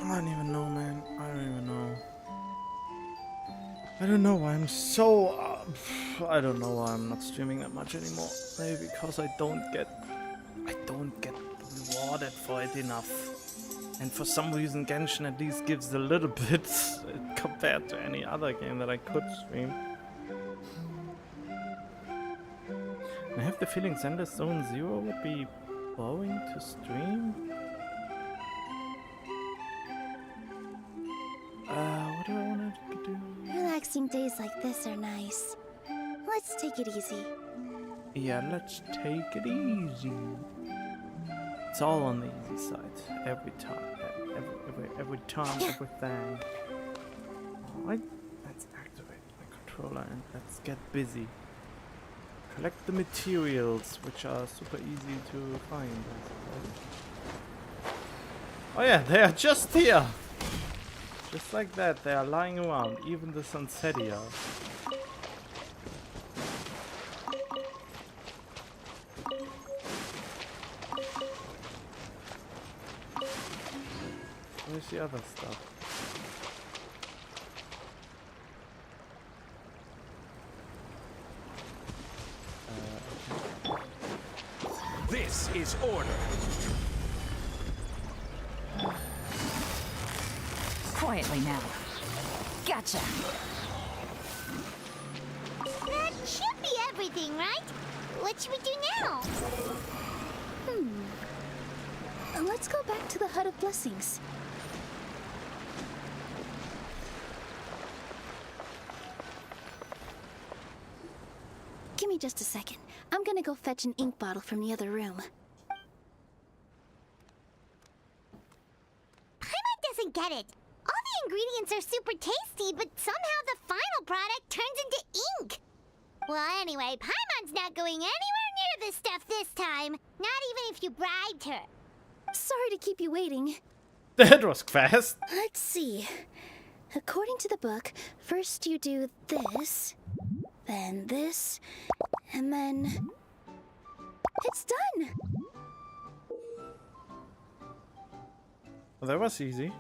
I don't even know, man. I don't even know. I don't know why I'm so... I don't know why I'm not streaming that much anymore. Maybe because I don't get rewarded for it enough. And for some reason Genshin at least gives a little bit compared to any other game that I could stream. I have the feeling Zelda Zone Zero would be boring to stream. What do I want to do? Relaxing days like this are nice. Let's take it easy. Yeah, let's take it easy. It's all on the easy side. Every time. Every time, everything. Alright, let's activate the controller and let's get busy. Collect the materials, which are super easy to find, I suppose. Oh yeah, they are just here! Just like that, they are lying around, even the Sunsetia. Where's the other stuff? This is order. Quietly now. Gotcha. That should be everything, right? What should we do now? Let's go back to the Hut of Blessings. Give me just a second. I'm gonna go fetch an ink bottle from the other room. Paimon doesn't get it. All the ingredients are super tasty, but somehow the final product turns into ink. Well, anyway, Paimon's not going anywhere near this stuff this time. Not even if you bribed her. Sorry to keep you waiting. That was fast! Let's see. According to the book, first you do this, then this, and then... It's done! Well, that was easy.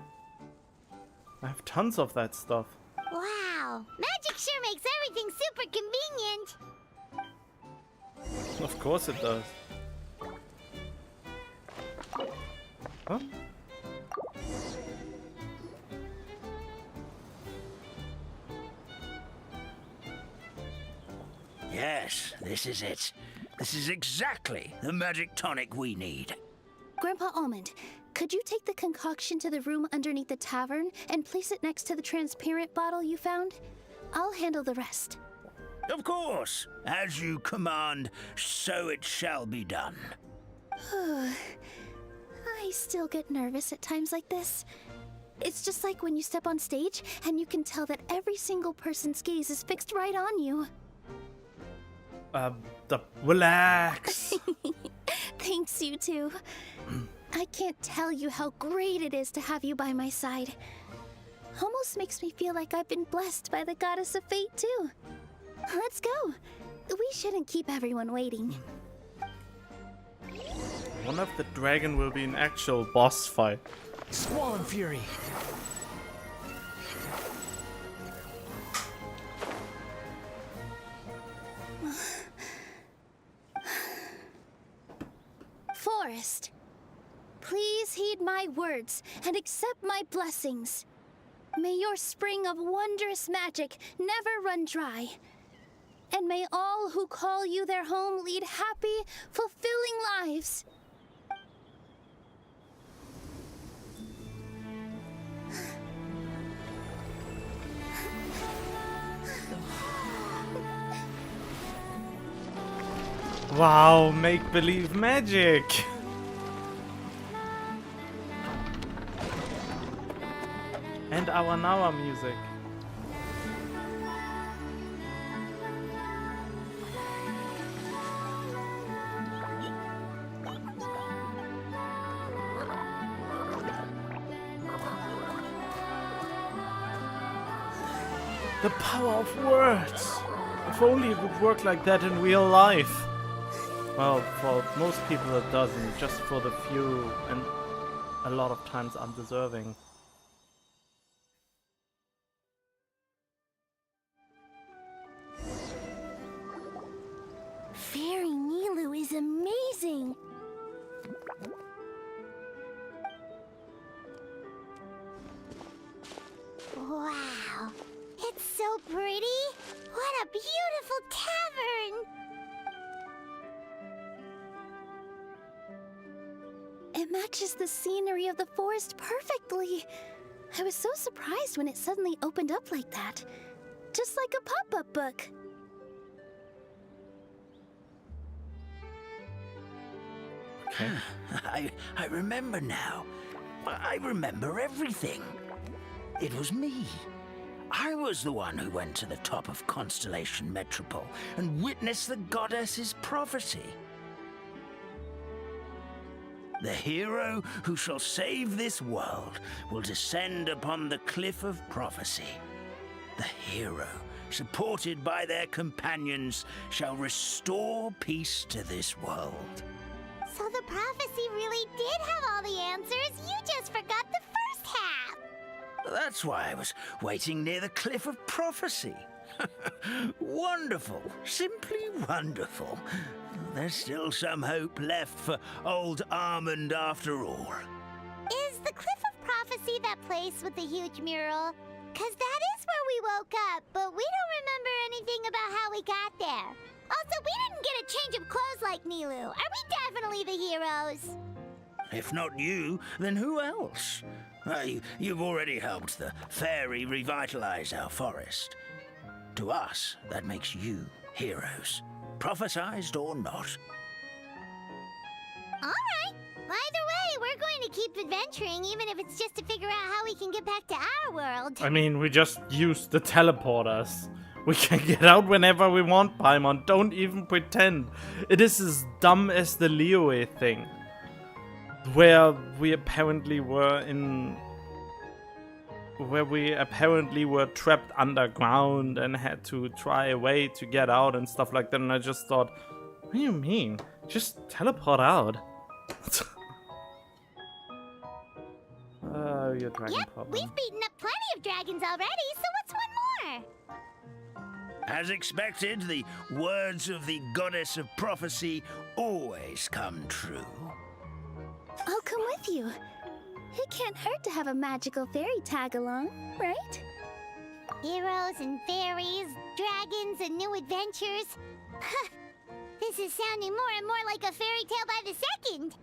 I have tons of that stuff. Wow! Magic sure makes everything super convenient! Of course it does. Huh? Yes, this is it. This is exactly the magic tonic we need. Grandpa Almond, could you take the concoction to the room underneath the tavern and place it next to the transparent bottle you found? I'll handle the rest. Of course. As you command, so it shall be done. I still get nervous at times like this. It's just like when you step on stage and you can tell that every single person's gaze is fixed right on you. Relax! Thanks, you two. I can't tell you how great it is to have you by my side. Almost makes me feel like I've been blessed by the goddess of fate, too. Let's go. We shouldn't keep everyone waiting. One of the dragon will be an actual boss fight. Squall and Fury. Forest, please heed my words and accept my blessings. May your spring of wondrous magic never run dry. And may all who call you their home lead happy, fulfilling lives. Wow, make-believe magic! And our Nawa music. The power of words! If only it would work like that in real life. Well, for most people it doesn't, just for the few and a lot of times undeserving. so pretty. What a beautiful tavern. It matches the scenery of the forest perfectly. I was so surprised when it suddenly opened up like that. Just like a pop-up book. Okay. I remember now. I remember everything. It was me. I was the one who went to the top of Constellation Metropole and witnessed the goddess's prophecy. The hero who shall save this world will descend upon the cliff of prophecy. The hero, supported by their companions, shall restore peace to this world. So the prophecy really did have all the answers. You just forgot the first half. That's why I was waiting near the cliff of prophecy. Wonderful, simply wonderful. There's still some hope left for old Armand after all. Is the Cliff of Prophecy that place with the huge mural? 'Cause that is where we woke up, but we don't remember anything about how we got there. Also, we didn't get a change of clothes like Nilu. Are we definitely the heroes? If not you, then who else? You've already helped the fairy revitalize our forest. To us, that makes you heroes, prophesized or not. All right. Either way, we're going to keep adventuring, even if it's just to figure out how we can get back to our world. I mean, we just used the teleporters. We can get out whenever we want, Paimon. Don't even pretend. It is as dumb as the Liyue thing. Where we apparently were trapped underground and had to try a way to get out and stuff like that. And I just thought, what do you mean? Just teleport out. Oh, your dragon Yep, problem. we've beaten up plenty of dragons already, so what's one more? As expected, the words of the goddess of prophecy always come true. I'll come with you. It can't hurt to have a magical fairy tag along, right? Heroes and fairies, dragons and new adventures. This is sounding more and more like a fairy tale by the second.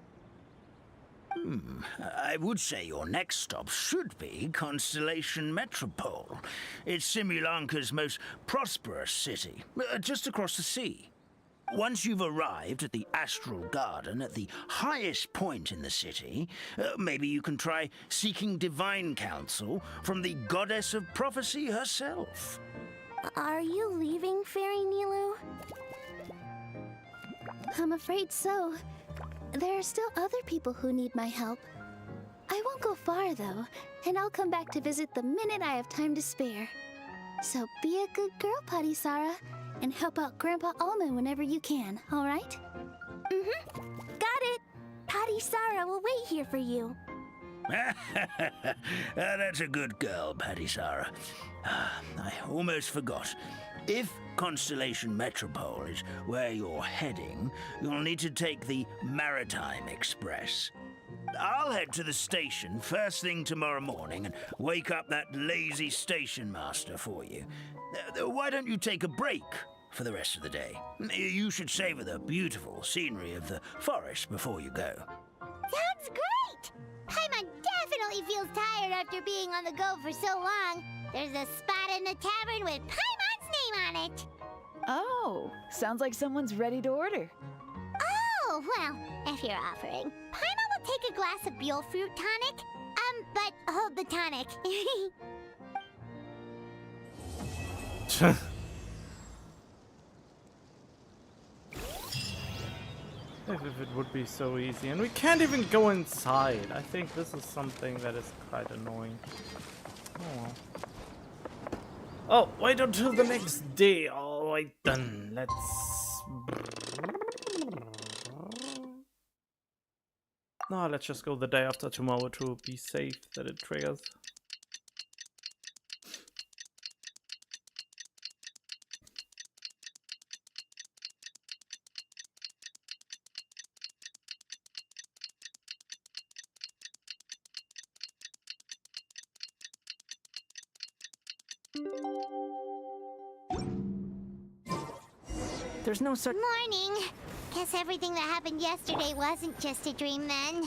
I would say your next stop should be Constellation Metropole. It's Simulanka's most prosperous city, just across the sea. Once you've arrived at the Astral Garden at the highest point in the city, maybe you can try seeking divine counsel from the goddess of prophecy herself. Are you leaving, Fairy Nilu? I'm afraid so. There are still other people who need my help. I won't go far, though, and I'll come back to visit the minute I have time to spare. So be a good girl, Patisara, and help out Grandpa Almond whenever you can, all right? Mm-hmm. Got it. Patisara will wait here for you. That's a good girl, Patisara. I almost forgot. If Constellation Metropole is where you're heading, you'll need to take the Maritime Express. I'll head to the station first thing tomorrow morning and wake up that lazy station master for you. Why don't you take a break for the rest of the day? You should savor the beautiful scenery of the forest before you go. Sounds great! Paimon definitely feels tired after being on the go for so long. There's a spot in the tavern with Paimon's name on it. Oh, sounds like someone's ready to order. Oh, well, if you're offering. Paimon will take a glass of Buell fruit tonic. But hold the tonic. If it would be so easy. And we can't even go inside. I think this is something that is quite annoying. Oh well. Oh, wait until the next day. Alright then, let's... No, let's just go the day after tomorrow to be safe that it triggers. There's no such... Morning. Guess everything that happened yesterday wasn't just a dream then.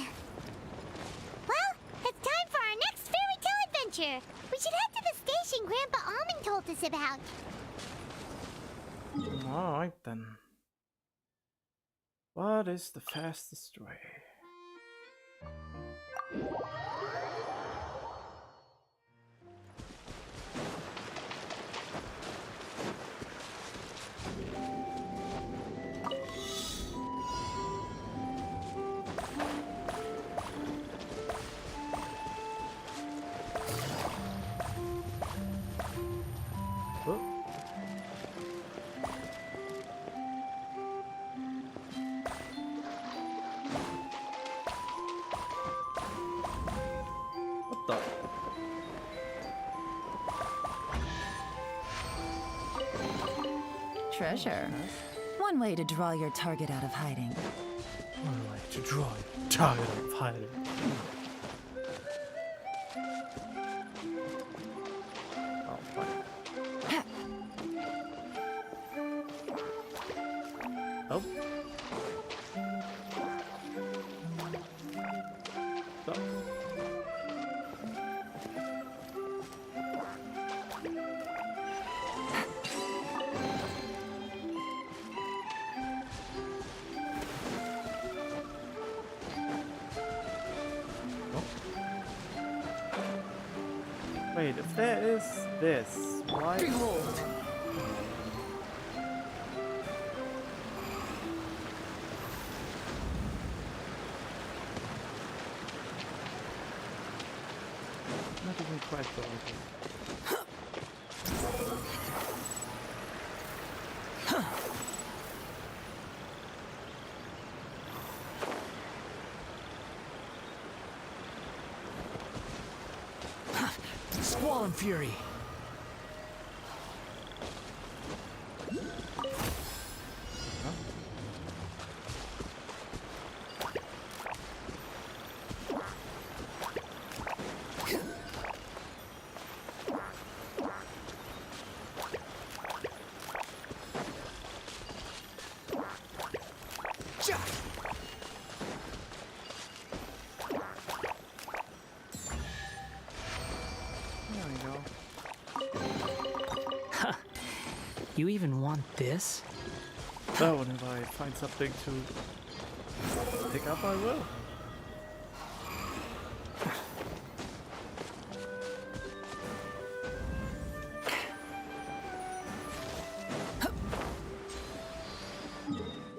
Well, it's time for our next fairy tale adventure. We should head to the station Grandpa Almond told us about. Alright then. What is the fastest way? Oh. What the? Treasure. One way to draw your target out of hiding. One way to draw a target of hiding. Oh, fine. Oh. Stop. Wait, if there is this, why? Behold! Not even quite sure. Squall and fury. There we go. You even want this? So, and if I find something to pick up, I will.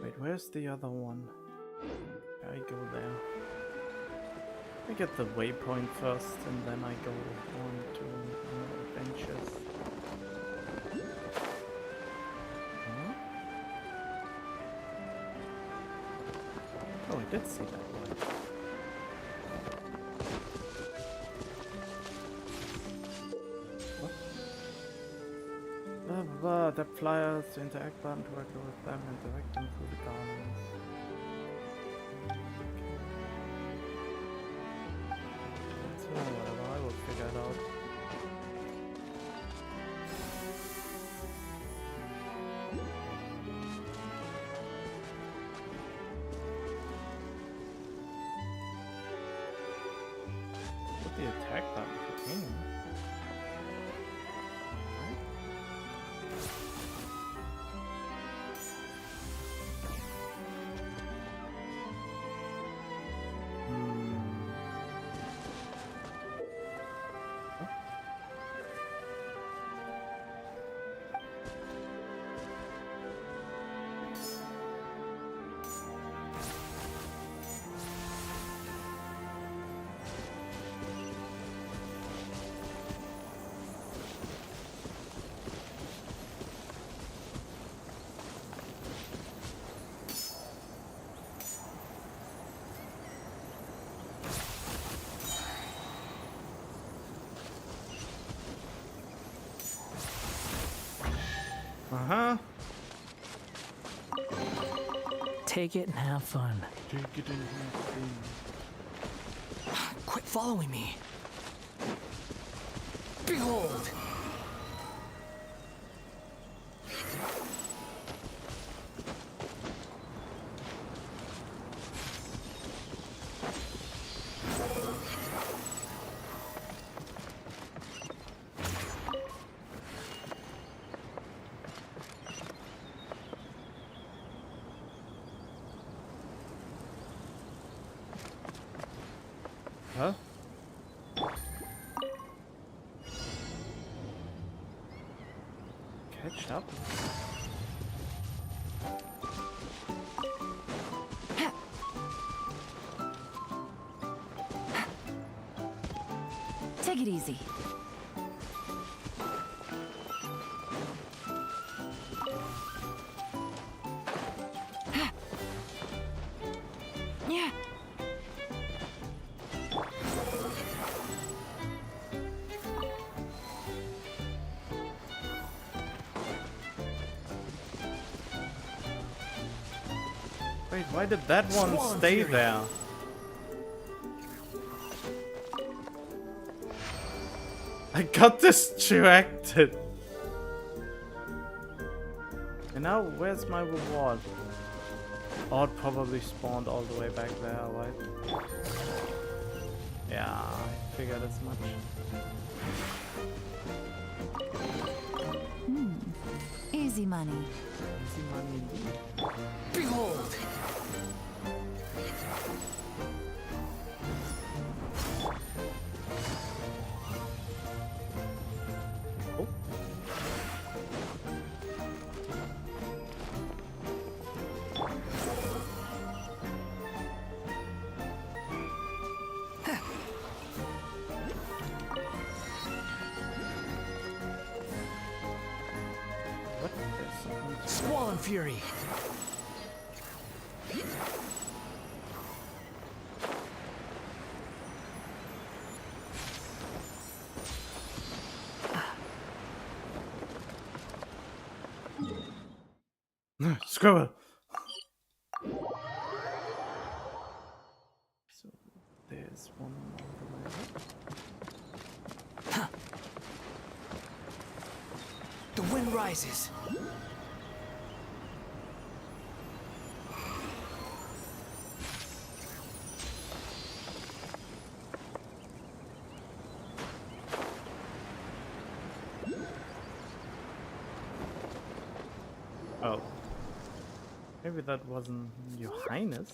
Wait, where's the other one? I go there. I get the waypoint first, and then I go on to more adventures. Huh? Oh, I did see that one. What? Blah blah blah. Tap flyers to interact button to work with them and direct them through the gardens. So whatever, I will figure it out. Put the attack button for aim. Uh-huh. Take it and have fun. Take it in here. Quit following me. Behold! catch up. Take it easy. Yeah. Wait, why did that one Swan stay Fury. there? I got distracted. And now, where's my reward? Oh, it probably spawned all the way back there, right? Yeah, I figured as much. Easy money. Easy money indeed. Behold! Oh. What? There's something. Squall and Fury. Screw it. So there's one on the way up. The wind rises. Oh. Maybe that wasn't Your Highness.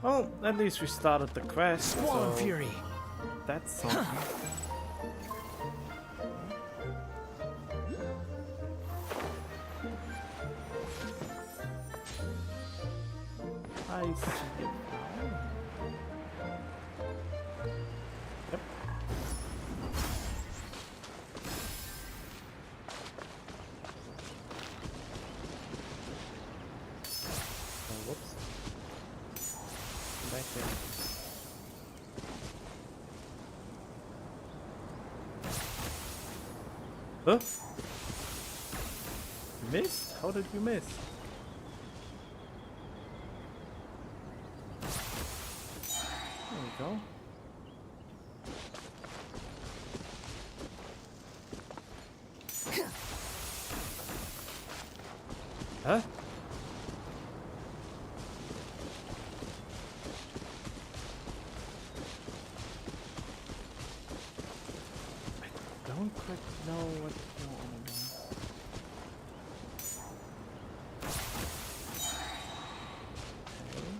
Well, at least we started the quest, Squall and so Fury. that's something. I see it now. Yep. Oh, whoops. Back there. Huh? Missed? How did you miss? There we go. Huh? I don't quite know what you're on about. Okay.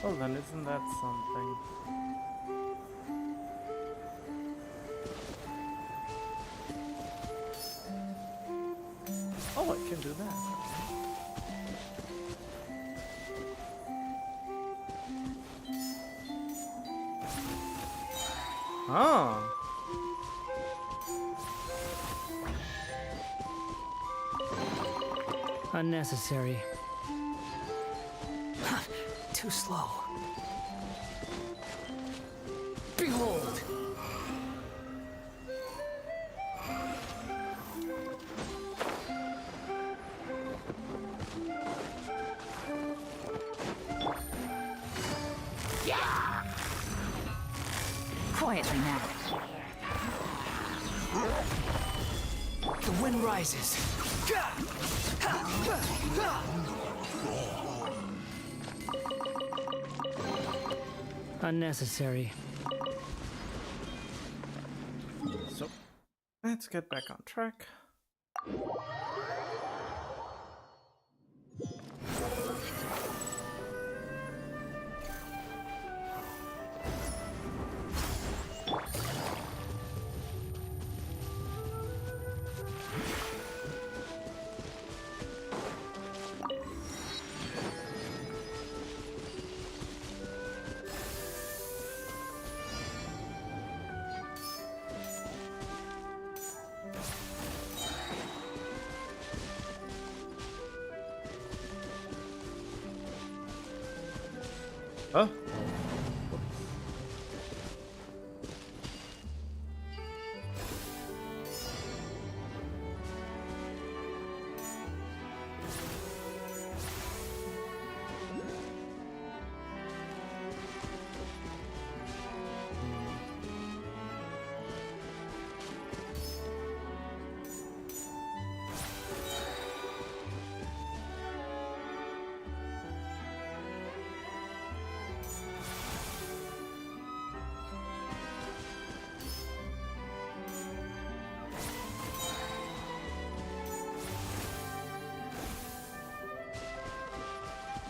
Well then, isn't that something? Oh, I can do that. Oh. Unnecessary. Too slow. Behold! Quietly now. The wind rises. Unnecessary. So, let's get back on track. Oh.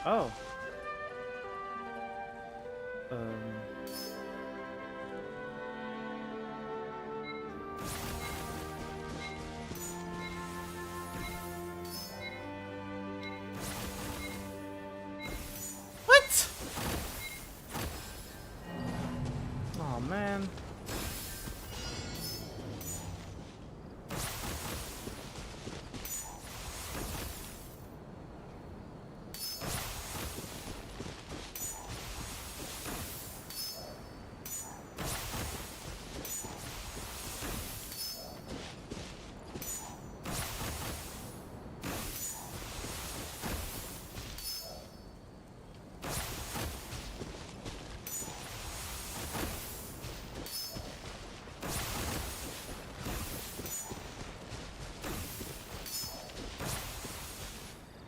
Oh. What? Oh man.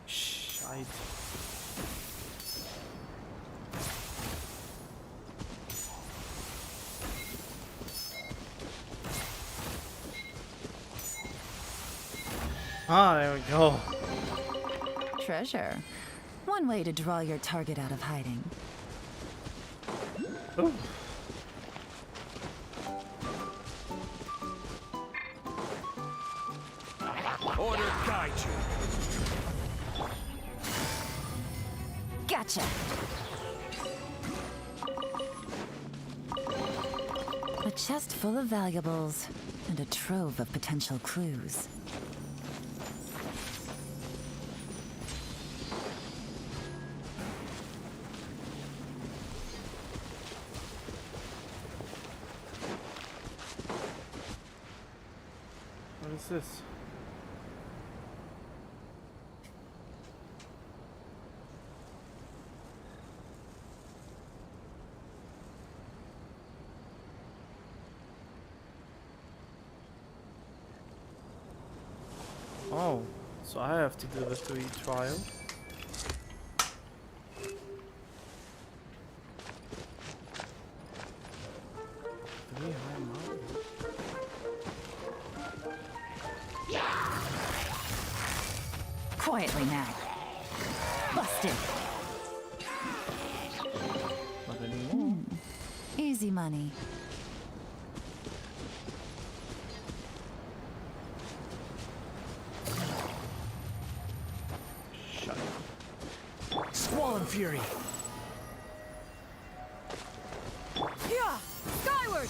Shite. Ah, there we go. Treasure. One way to draw your target out of hiding. Ooh. Order guide you. Gotcha! A chest full of valuables and a trove of potential clues. What is this? Oh, so I have to do the 3 trial. Quietly now. Busted. easy money. Shut up. Squall and Fury. Yeah! Skyward!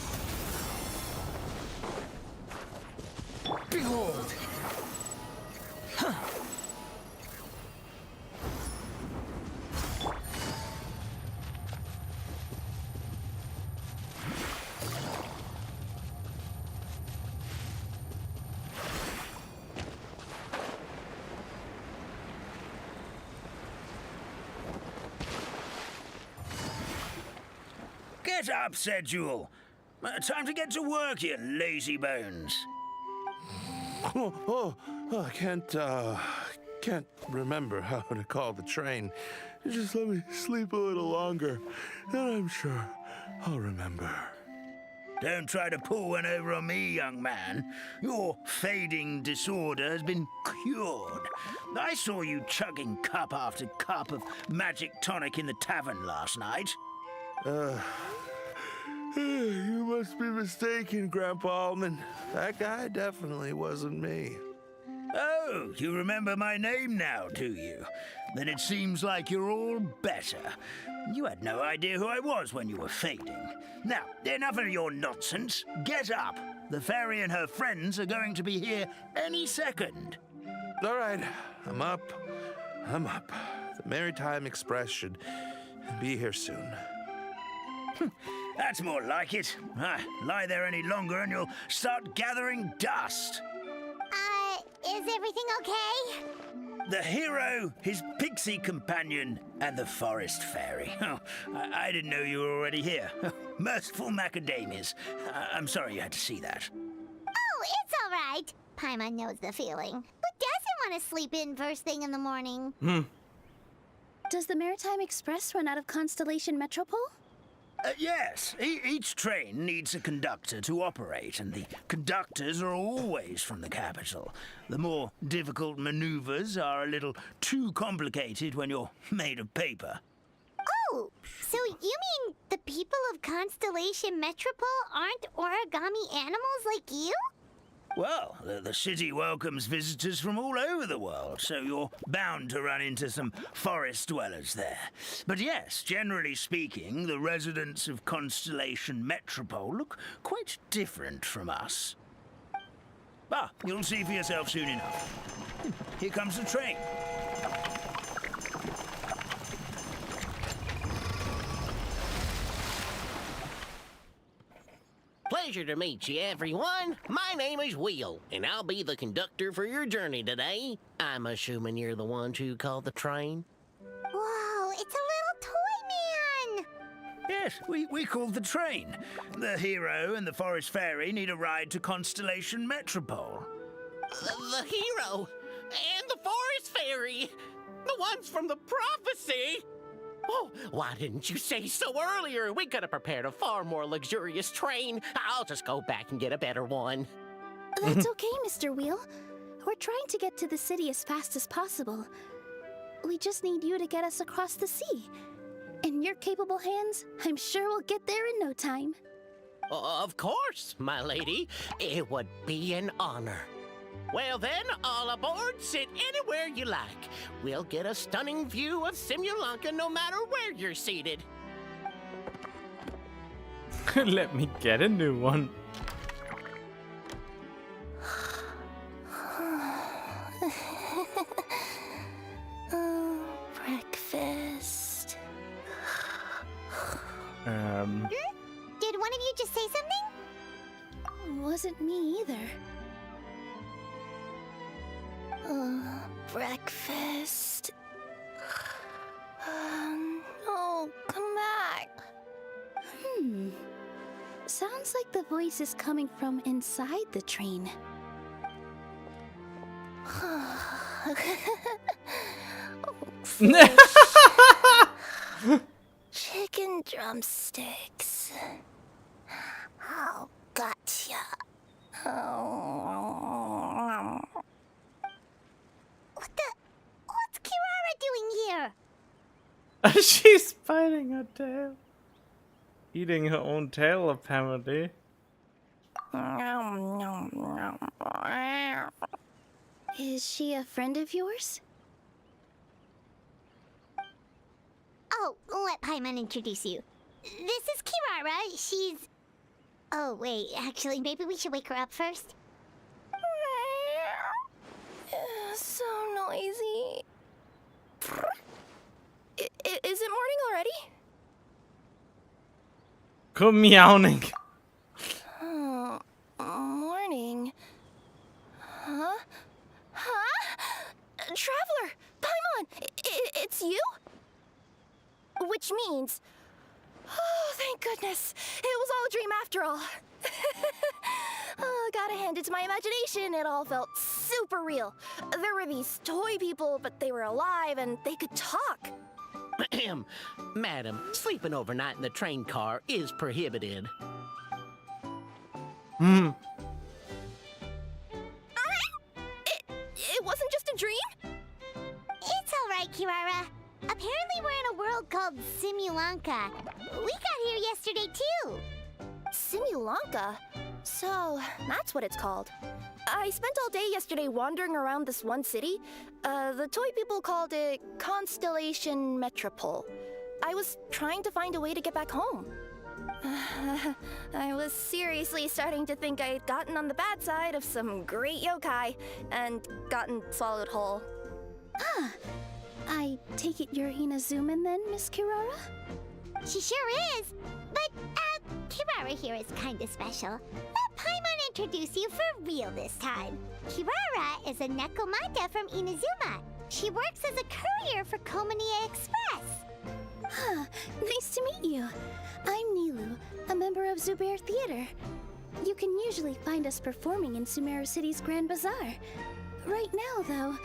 Behold! Get up, said Jewel. Time to get to work, you lazy bones. I can't remember how to call the train. Just let me sleep a little longer, and I'm sure I'll remember. Don't try to pull one over on me, young man. Your fading disorder has been cured. I saw you chugging cup after cup of magic tonic in the tavern last night. You must be mistaken, Grandpa Almond. That guy definitely wasn't me. Oh, you remember my name now, do you? Then it seems like you're all better. You had no idea who I was when you were fading. Now, enough of your nonsense. Get up. The fairy and her friends are going to be here any second. All right, I'm up. The Maritime Express should be here soon. That's more like it. Lie there any longer and you'll start gathering dust. Is everything okay? The hero, his pixie companion, and the forest fairy. Oh, I didn't know you were already here. Merciful macadamias. I'm sorry you had to see that. Oh, it's all right. Paimon knows the feeling. Who doesn't want to sleep in first thing in the morning? Does the Maritime Express run out of Constellation Metropole? Yes, each train needs a conductor to operate, and the conductors are always from the capital. The more difficult maneuvers are a little too complicated when you're made of paper. Oh, so you mean the people of Constellation Metropole aren't origami animals like you? Well, the city welcomes visitors from all over the world, so you're bound to run into some forest dwellers there. But yes, generally speaking, the residents of Constellation Metropole look quite different from us. You'll see for yourself soon enough. Here comes the train. Pleasure to meet you, everyone. My name is Will, and I'll be the conductor for your journey today. I'm assuming you're the ones who called the train? Whoa, it's a little toy man! Yes, we called the train. The hero and the forest fairy need a ride to Constellation Metropole. The hero and the forest fairy, the ones from the prophecy. Oh, why didn't you say so earlier? We could have prepared a far more luxurious train. I'll just go back and get a better one. That's okay, Mr. Wheel. We're trying to get to the city as fast as possible. We just need you to get us across the sea. In your capable hands, I'm sure we'll get there in no time. Of course, my lady. It would be an honor. Well then, all aboard, sit anywhere you like. We'll get a stunning view of Simulanka no matter where you're seated. Let me get a new one. Breakfast. Did one of you just say something? Wasn't me either. Breakfast. Oh, come back. Sounds like the voice is coming from inside the train. Chicken drumsticks. Oh, gotcha. What's Kirara doing here? She's biting her tail. Eating her own tail, apparently. Is she a friend of yours? Oh, let Paimon introduce you. This is Kirara. She's... Oh, wait. Actually, maybe we should wake her up first. So noisy. Is it morning already? Quit meowing. Oh, morning. Huh? Traveler! Paimon! It's you? Which means... Oh, thank goodness. It was all a dream after all. Oh, gotta hand it to my imagination. It all felt super real. There were these toy people, but they were alive and they could talk. Madam, sleeping overnight in the train car is prohibited. Hmm. It wasn't just a dream? It's all right, Kirara. Apparently we're in a world called Simulanka. We got here yesterday, too. Simulanka? So, that's what it's called. I spent all day yesterday wandering around this one city. The toy people called it Constellation Metropole. I was trying to find a way to get back home. I was seriously starting to think I'd gotten on the bad side of some great yokai and gotten swallowed whole. Ah, I take it you're Inazuman then, Miss Kirara? She sure is. But, Kirara here is kinda special. Let Paimon introduce you for real this time. Kirara is a Nekomata from Inazuma. She works as a courier for Komania Express. Nice to meet you. I'm Nilu, a member of Zubair Theater. You can usually find us performing in Sumeru City's Grand Bazaar. Right now, though,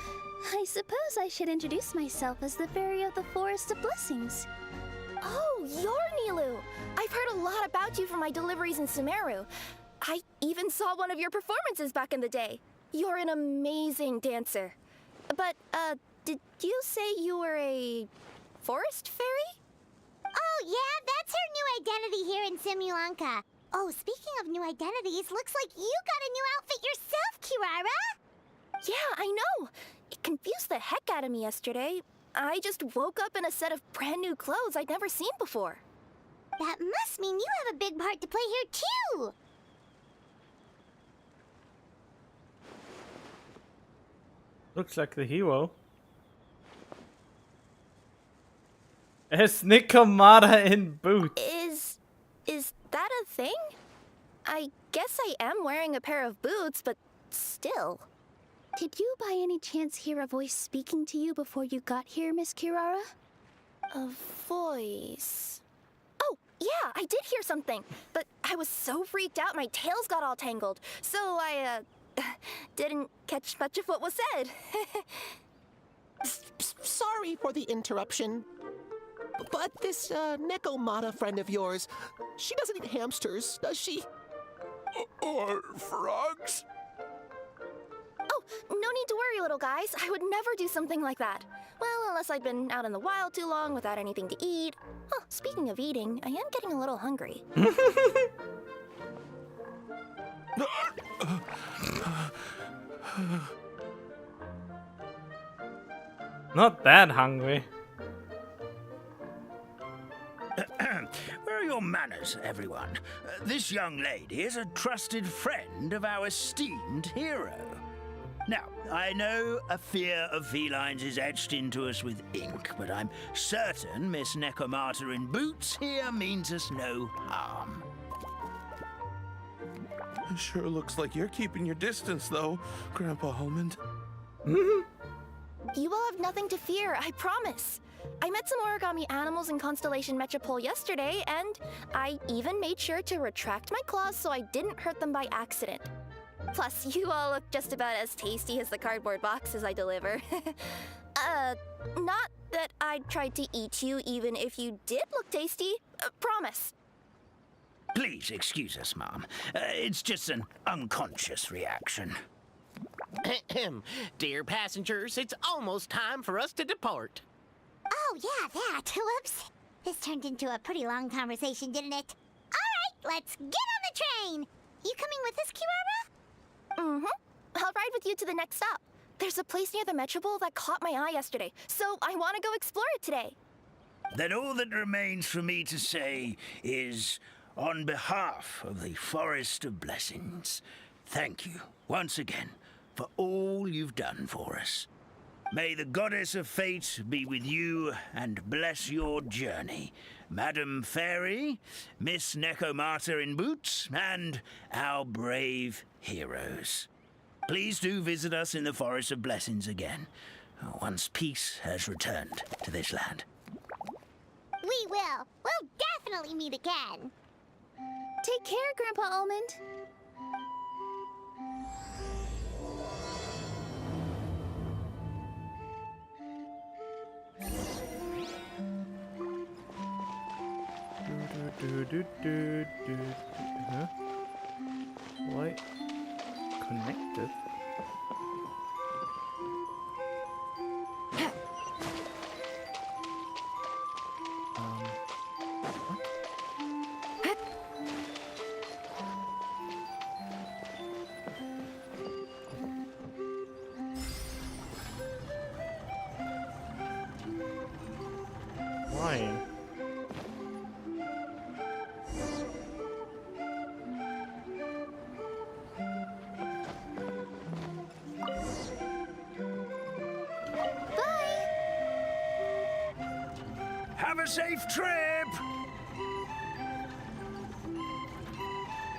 I suppose I should introduce myself as the Fairy of the Forest of Blessings. Oh, you're Nilu! I've heard a lot about you from my deliveries in Sumeru. I even saw one of your performances back in the day. You're an amazing dancer. But, did you say you were a forest fairy? Oh, yeah, that's her new identity here in Simulanka. Oh, speaking of new identities, looks like you got a new outfit yourself, Kirara! Yeah, I know. It confused the heck out of me yesterday. I just woke up in a set of brand new clothes I'd never seen before. That must mean you have a big part to play here, too! Looks like the hero. It's Nikomata in boots. Is that a thing? I guess I am wearing a pair of boots, but still. Did you by any chance hear a voice speaking to you before you got here, Miss Kirara? A voice... Oh, yeah, I did hear something, but I was so freaked out my tails got all tangled, so I, didn't catch much of what was said. Sorry for the interruption. But this, Nekomata friend of yours, she doesn't eat hamsters, does she? Or frogs? Oh, no need to worry, little guys. I would never do something like that. Well, unless I'd been out in the wild too long without anything to eat. Oh, speaking of eating, I am getting a little hungry. Not that hungry. Where are your manners, everyone? This young lady is a trusted friend of our esteemed hero. Now, I know a fear of felines is etched into us with ink, but I'm certain Miss Nekomata in boots here means us no harm. Sure looks like you're keeping your distance, though, Grandpa Almond. You all have nothing to fear, I promise. I met some origami animals in Constellation Metropole yesterday, and I even made sure to retract my claws so I didn't hurt them by accident. Plus, you all look just about as tasty as the cardboard boxes I deliver. Not that I tried to eat you even if you did look tasty. Promise. Please excuse us, Mom. It's just an unconscious reaction. Dear passengers, it's almost time for us to depart. Oh, yeah, that. Whoops. This turned into a pretty long conversation, didn't it? All right, let's get on the train. You coming with us, Kirara? Mm-hmm. I'll ride with you to the next stop. There's a place near the Metropole that caught my eye yesterday, so I want to go explore it today. Then all that remains for me to say is, on behalf of the Forest of Blessings, thank you once again for all you've done for us. May the Goddess of Fate be with you and bless your journey, Madam Fairy, Miss Nekomata in boots, and our brave heroes. Please do visit us in the Forest of Blessings again, once peace has returned to this land. We will. We'll definitely meet again. Take care, Grandpa Almond. Huh? Why? Connected? Why? Have a safe trip!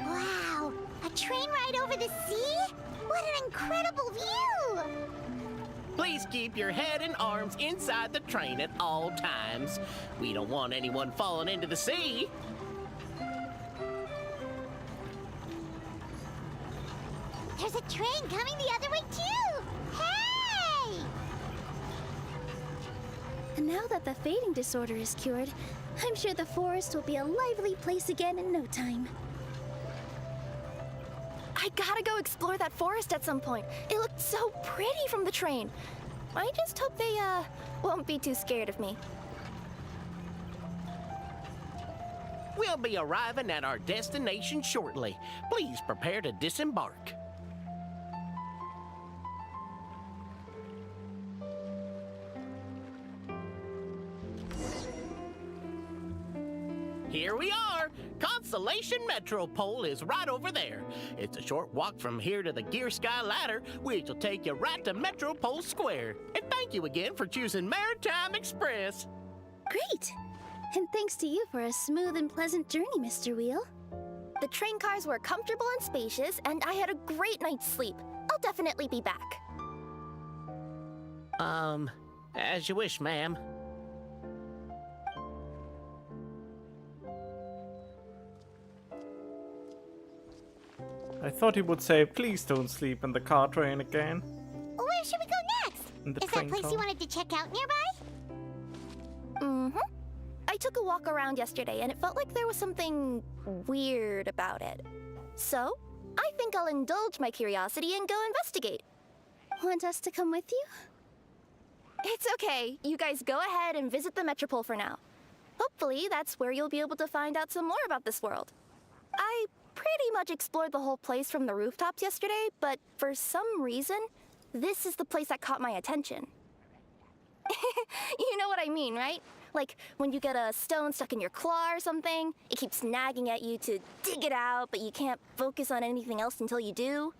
Wow, a train ride over the sea? What an incredible view! Please keep your head and arms inside the train at all times. We don't want anyone falling into the sea. There's a train coming the other way too! Hey! And now that the fading disorder is cured, I'm sure the forest will be a lively place again in no time. I gotta go explore that forest at some point. It looked so pretty from the train. I just hope they, won't be too scared of me. We'll be arriving at our destination shortly. Please prepare to disembark. Here we are! Constellation Metropole is right over there. It's a short walk from here to the Gear Sky Ladder, which will take you right to Metropole Square. And thank you again for choosing Maritime Express. Great! And thanks to you for a smooth and pleasant journey, Mr. Wheel. The train cars were comfortable and spacious, and I had a great night's sleep. I'll definitely be back. As you wish, ma'am. I thought he would say, please don't sleep in the car train again. Where should we go next? In the Is that train place car. you wanted to check out nearby? Mm-hmm. I took a walk around yesterday, and it felt like there was something weird about it. So, I think I'll indulge my curiosity and go investigate. Want us to come with you? It's okay. You guys go ahead and visit the Metropole for now. Hopefully, that's where you'll be able to find out some more about this world. I pretty much explored the whole place from the rooftops yesterday, but for some reason, this is the place that caught my attention. You know what I mean, right? Like when you get a stone stuck in your claw or something, it keeps nagging at you to dig it out, but you can't focus on anything else until you do.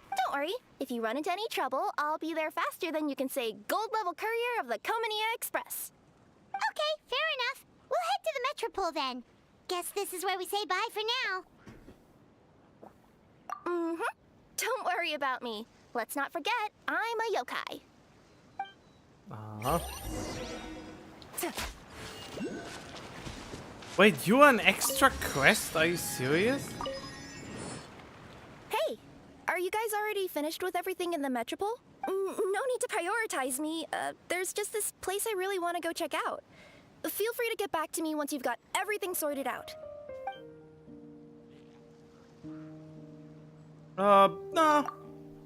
Don't worry, if you run into any trouble, I'll be there faster than you can say gold-level courier of the Comania Express. Okay, fair enough. We'll head to the Metropole then. Guess this is where we say bye for now. Mm-hmm. Don't worry about me. Let's not forget, I'm a yokai. Uh-huh. Wait, you are an extra quest? Are you serious? Hey, are you guys already finished with everything in the Metropole? No need to prioritize me. There's just this place I really want to go check out. Feel free to get back to me once you've got everything sorted out. No.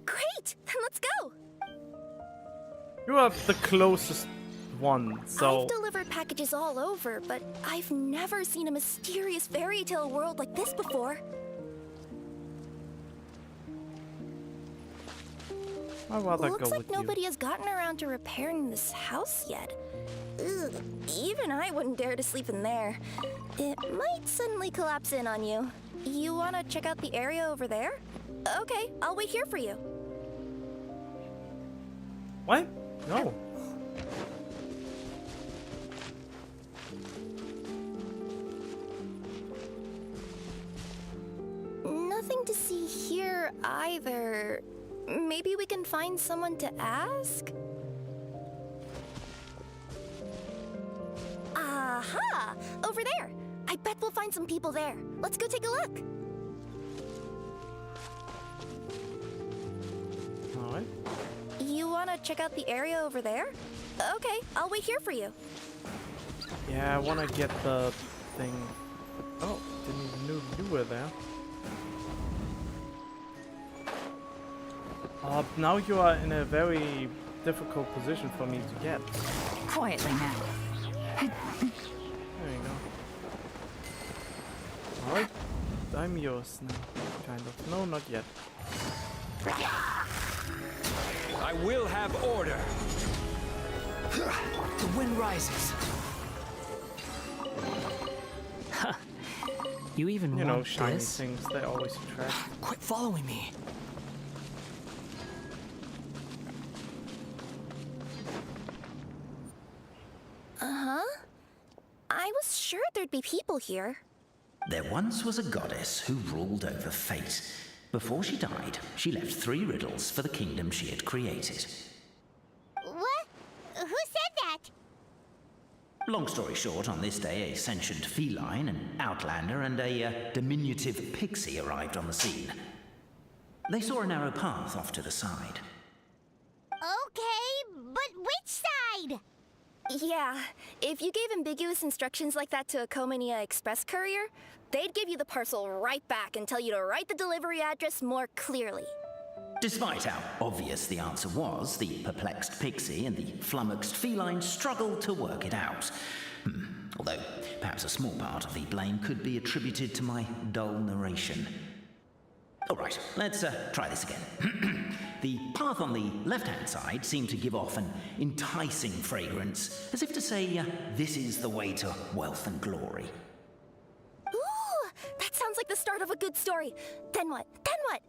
Great! Then let's go! You are the closest one, so... I've delivered packages all over, but I've never seen a mysterious fairy tale world like this before. I'd rather Looks go like with nobody has gotten around to repairing this house yet. Ugh, even I wouldn't dare to sleep in there. It might suddenly collapse in on you. You want to check out the area over there? Okay, I'll wait here for you. What? No. Nothing to see here either. Maybe we can find someone to ask? Aha! Over there! I bet we'll find some people there. Let's go take a look. Alright. You want to check out the area over there? Okay, I'll wait here for you. Yeah, I want to get the thing... Oh, didn't even know you were there. Now you are in a very difficult position for me to get. Quietly now. There you go. Alright, I'm yours now, kind of. No, not yet. I will have order. The wind rises. You even You know, want shiny this? things, they always attract. Quit following me. Uh-huh. I was sure there'd be people here. There once was a goddess who ruled over fate. Before she died, she left 3 riddles for the kingdom she had created. What? Who said that? Long story short, on this day, a sentient feline, an outlander, and a diminutive pixie arrived on the scene. They saw a narrow path off to the side. Okay, but which side? Yeah, if you gave ambiguous instructions like that to a Comania Express courier, they'd give you the parcel right back and tell you to write the delivery address more clearly. Despite how obvious the answer was, the perplexed pixie and the flummoxed feline struggled to work it out. Although, perhaps a small part of the blame could be attributed to my dull narration. All right, let's try this again. The path on the left-hand side seemed to give off an enticing fragrance, as if to say, this is the way to wealth and glory. Ooh, that sounds like the start of a good story. Then what? Then what?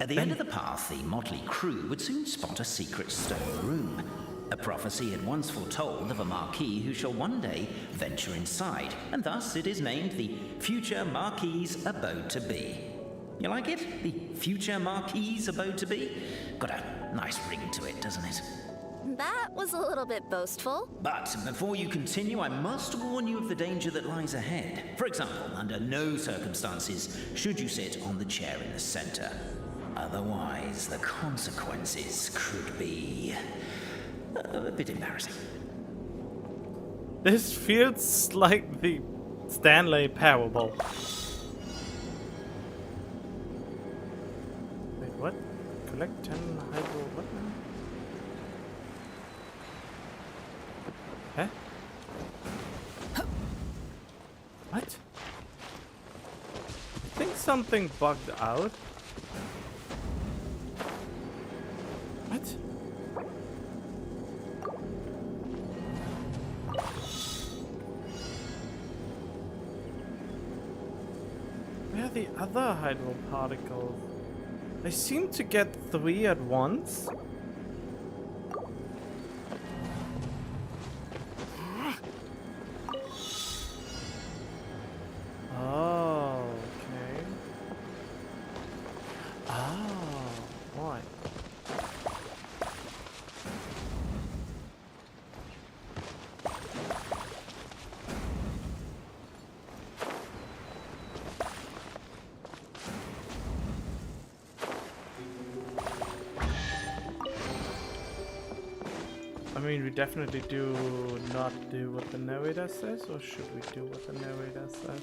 At the end of the path, the motley crew would soon spot a secret stone room. A prophecy had once foretold of a marquis who shall one day venture inside, and thus it is named the future Marquis's abode to be. You like it? The future Marquis's abode to be? Got a nice ring to it, doesn't it? That was a little bit boastful. But before you continue, I must warn you of the danger that lies ahead. For example, under no circumstances should you sit on the chair in the center. Otherwise, the consequences could be a bit embarrassing. This feels like the Stanley Parable. Wait, what? Collect 10 hydro... what now? Huh? What? I think something bugged out. What? Where are the other hydro particles? I seem to get 3 at once. Oh, okay. Oh, why? I mean, we definitely do not do what the narrator says, or should we do what the narrator says?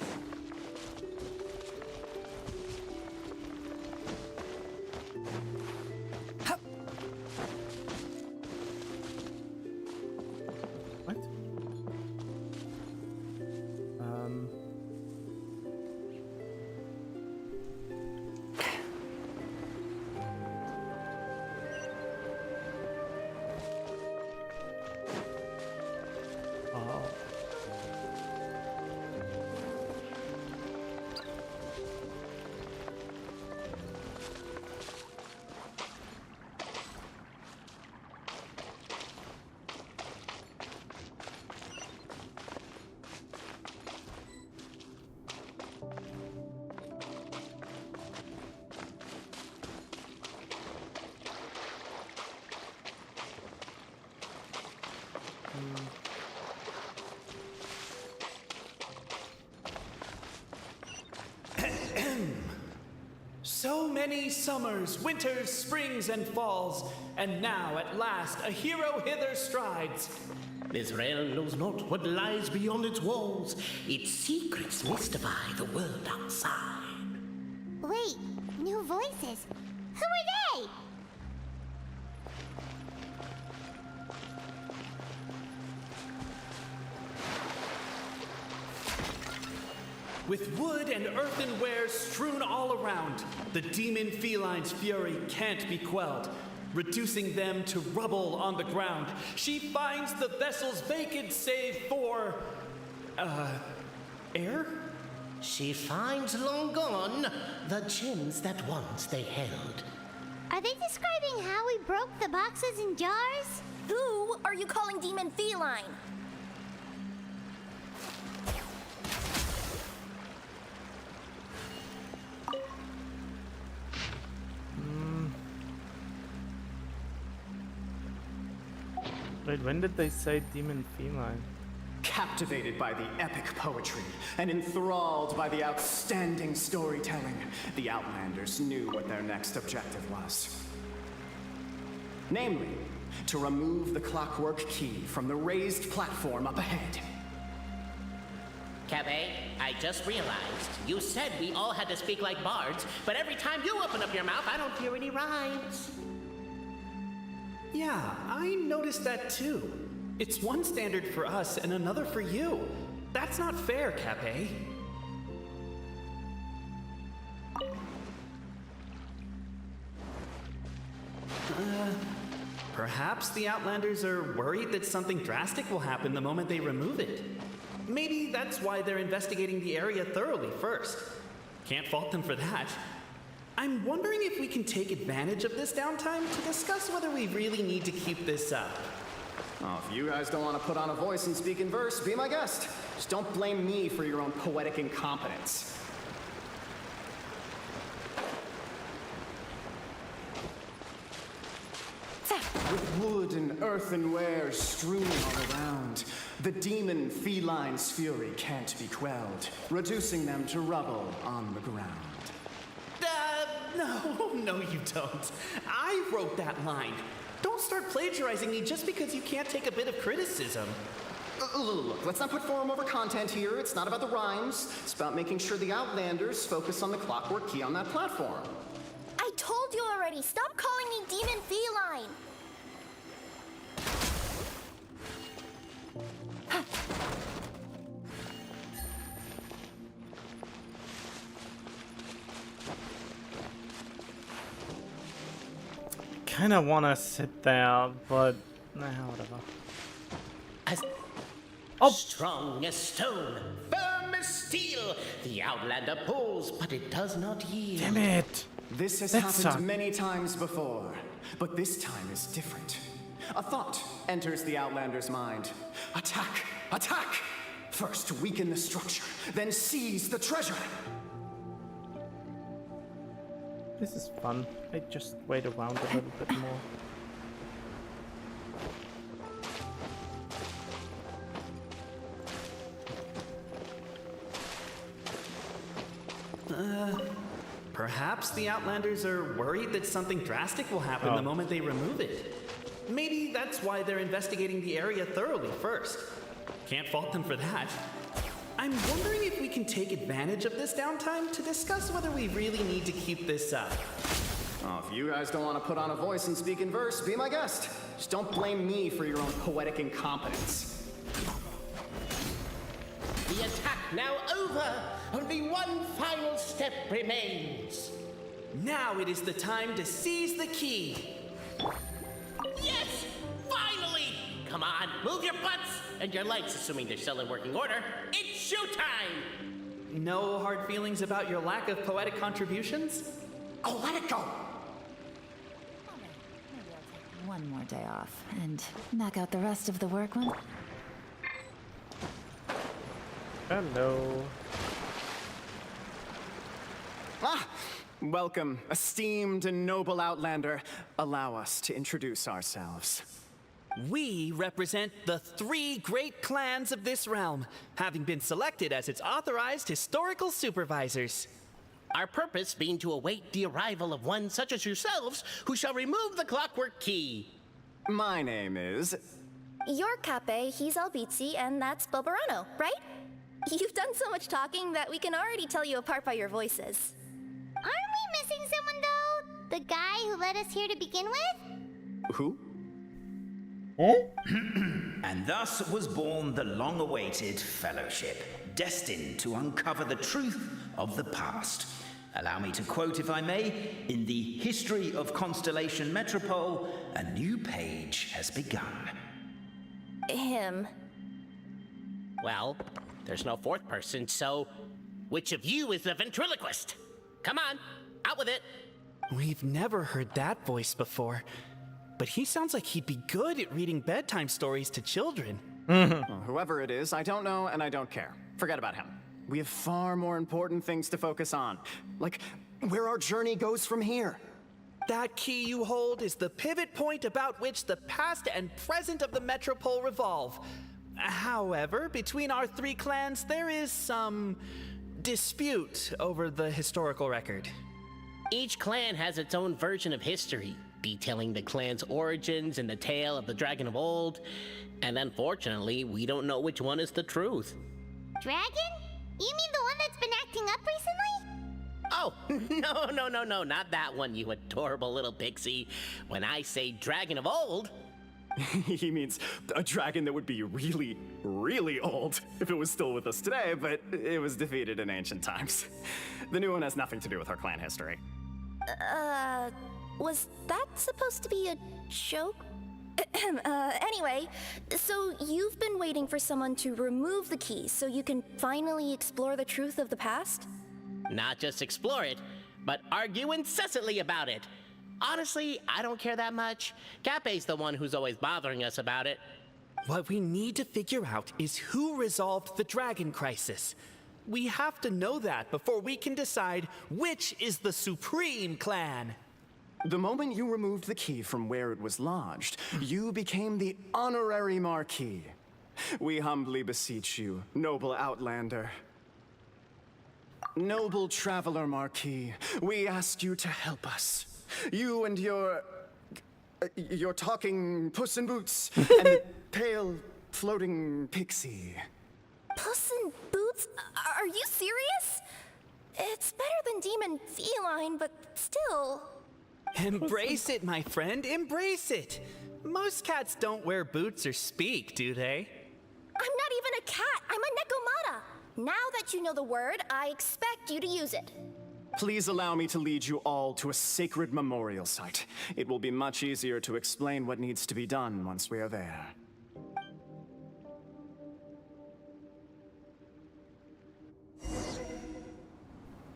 many summers, winters, springs, and falls, and now at last a hero hither strides. This realm knows not what lies beyond its walls. Its secrets mystify the world outside. Wait, new voices. Who are they? With wood and earthenware strewn all around, the demon feline's fury can't be quelled. Reducing them to rubble on the ground, she finds the vessel's vacant save for... air? She finds long gone the gems that once they held. Are they describing how we broke the boxes and jars? Who are you calling demon feline? Wait, when did they say demon feline? Captivated by the epic poetry and enthralled by the outstanding storytelling, the Outlanders knew what their next objective was. Namely, to remove the clockwork key from the raised platform up ahead. Cabe, I just realized you said we all had to speak like bards, but every time you open up your mouth, I don't hear any rhymes. Yeah, I noticed that too. It's one standard for us and another for you. That's not fair, Cape. Perhaps the Outlanders are worried that something drastic will happen the moment they remove it. Maybe that's why they're investigating the area thoroughly first. Can't fault them for that. I'm wondering if we can take advantage of this downtime to discuss whether we really need to keep this up. Oh, if you guys don't want to put on a voice and speak in verse, be my guest. Just don't blame me for your own poetic incompetence. With wood and earthenware strewn all around, the demon feline's fury can't be quelled, reducing them to rubble on the ground. No, you don't. I wrote that line. Don't start plagiarizing me just because you can't take a bit of criticism. Look, let's not put form over content here. It's not about the rhymes. It's about making sure the Outlanders focus on the clockwork key on that platform. I told you already, stop calling me demon feline! Kinda wanna sit there, but nah, whatever. As strong as stone, firm as steel, the Outlander pulls, but it does not yield. Damn it! This has That happened sucked. many times before, but this time is different. A thought enters the Outlander's mind. Attack! Attack! First weaken the structure, then seize the treasure. This is fun. I just wait around a little bit more. Perhaps the Outlanders are worried that something drastic will happen the moment they remove it. Maybe that's why they're investigating the area thoroughly first. Can't fault them for that. I'm wondering if we can take advantage of this downtime to discuss whether we really need to keep this up. Oh, if you guys don't want to put on a voice and speak in verse, be my guest. Just don't blame me for your own poetic incompetence. The attack now over. Only one final step remains. Now it is the time to seize the key. Yes! Finally! Come on, move your butts and your legs, assuming they're still in working order. It's showtime! No hard feelings about your lack of poetic contributions? Oh, let it go! Maybe I'll take one more day off and knock out the rest of the work one. Hello. Ah! Welcome, esteemed and noble Outlander. Allow us to introduce ourselves. We represent the 3 great clans of this realm, having been selected as its authorized historical supervisors. Our purpose being to await the arrival of one such as yourselves who shall remove the clockwork key. My name is... You're Cape, he's Albizzi, and that's Bobarano, right? You've done so much talking that we can already tell you apart by your voices. Aren't we missing someone, though? The guy who led us here to begin with? Who? And thus was born the long-awaited fellowship, destined to uncover the truth of the past. Allow me to quote, if I may, in the history of Constellation Metropole, a new page has begun. Him. Well, there's no fourth person, so which of you is the ventriloquist? Come on, out with it. We've never heard that voice before, but he sounds like he'd be good at reading bedtime stories to children. Well, whoever it is, I don't know and I don't care. Forget about him. We have far more important things to focus on, like where our journey goes from here. That key you hold is the pivot point about which the past and present of the Metropole revolve. However, between our three clans, there is some dispute over the historical record. Each clan has its own version of history, detailing the clan's origins and the tale of the dragon of old, and unfortunately, we don't know which one is the truth. Dragon? You mean the one that's been acting up recently? Oh, no, not that one, you adorable little pixie. When I say dragon of old... He means a dragon that would be really, really old if it was still with us today, but it was defeated in ancient times. The new one has nothing to do with our clan history. Was that supposed to be a joke? Anyway, so you've been waiting for someone to remove the key so you can finally explore the truth of the past? Not just explore it, but argue incessantly about it. Honestly, I don't care that much. Cape's the one who's always bothering us about it. What we need to figure out is who resolved the dragon crisis. We have to know that before we can decide which is the supreme clan. The moment you removed the key from where it was lodged, you became the honorary Marquis. We humbly beseech you, noble Outlander. Noble Traveler Marquis, we ask you to help us. You and your talking Puss in Boots and the pale floating pixie. Puss in Boots? Are you serious? It's better than demon feline, but still... Embrace it, my friend, embrace it. Most cats don't wear boots or speak, do they? I'm not even a cat, I'm a Nekomata. Now that you know the word, I expect you to use it. Please allow me to lead you all to a sacred memorial site. It will be much easier to explain what needs to be done once we are there.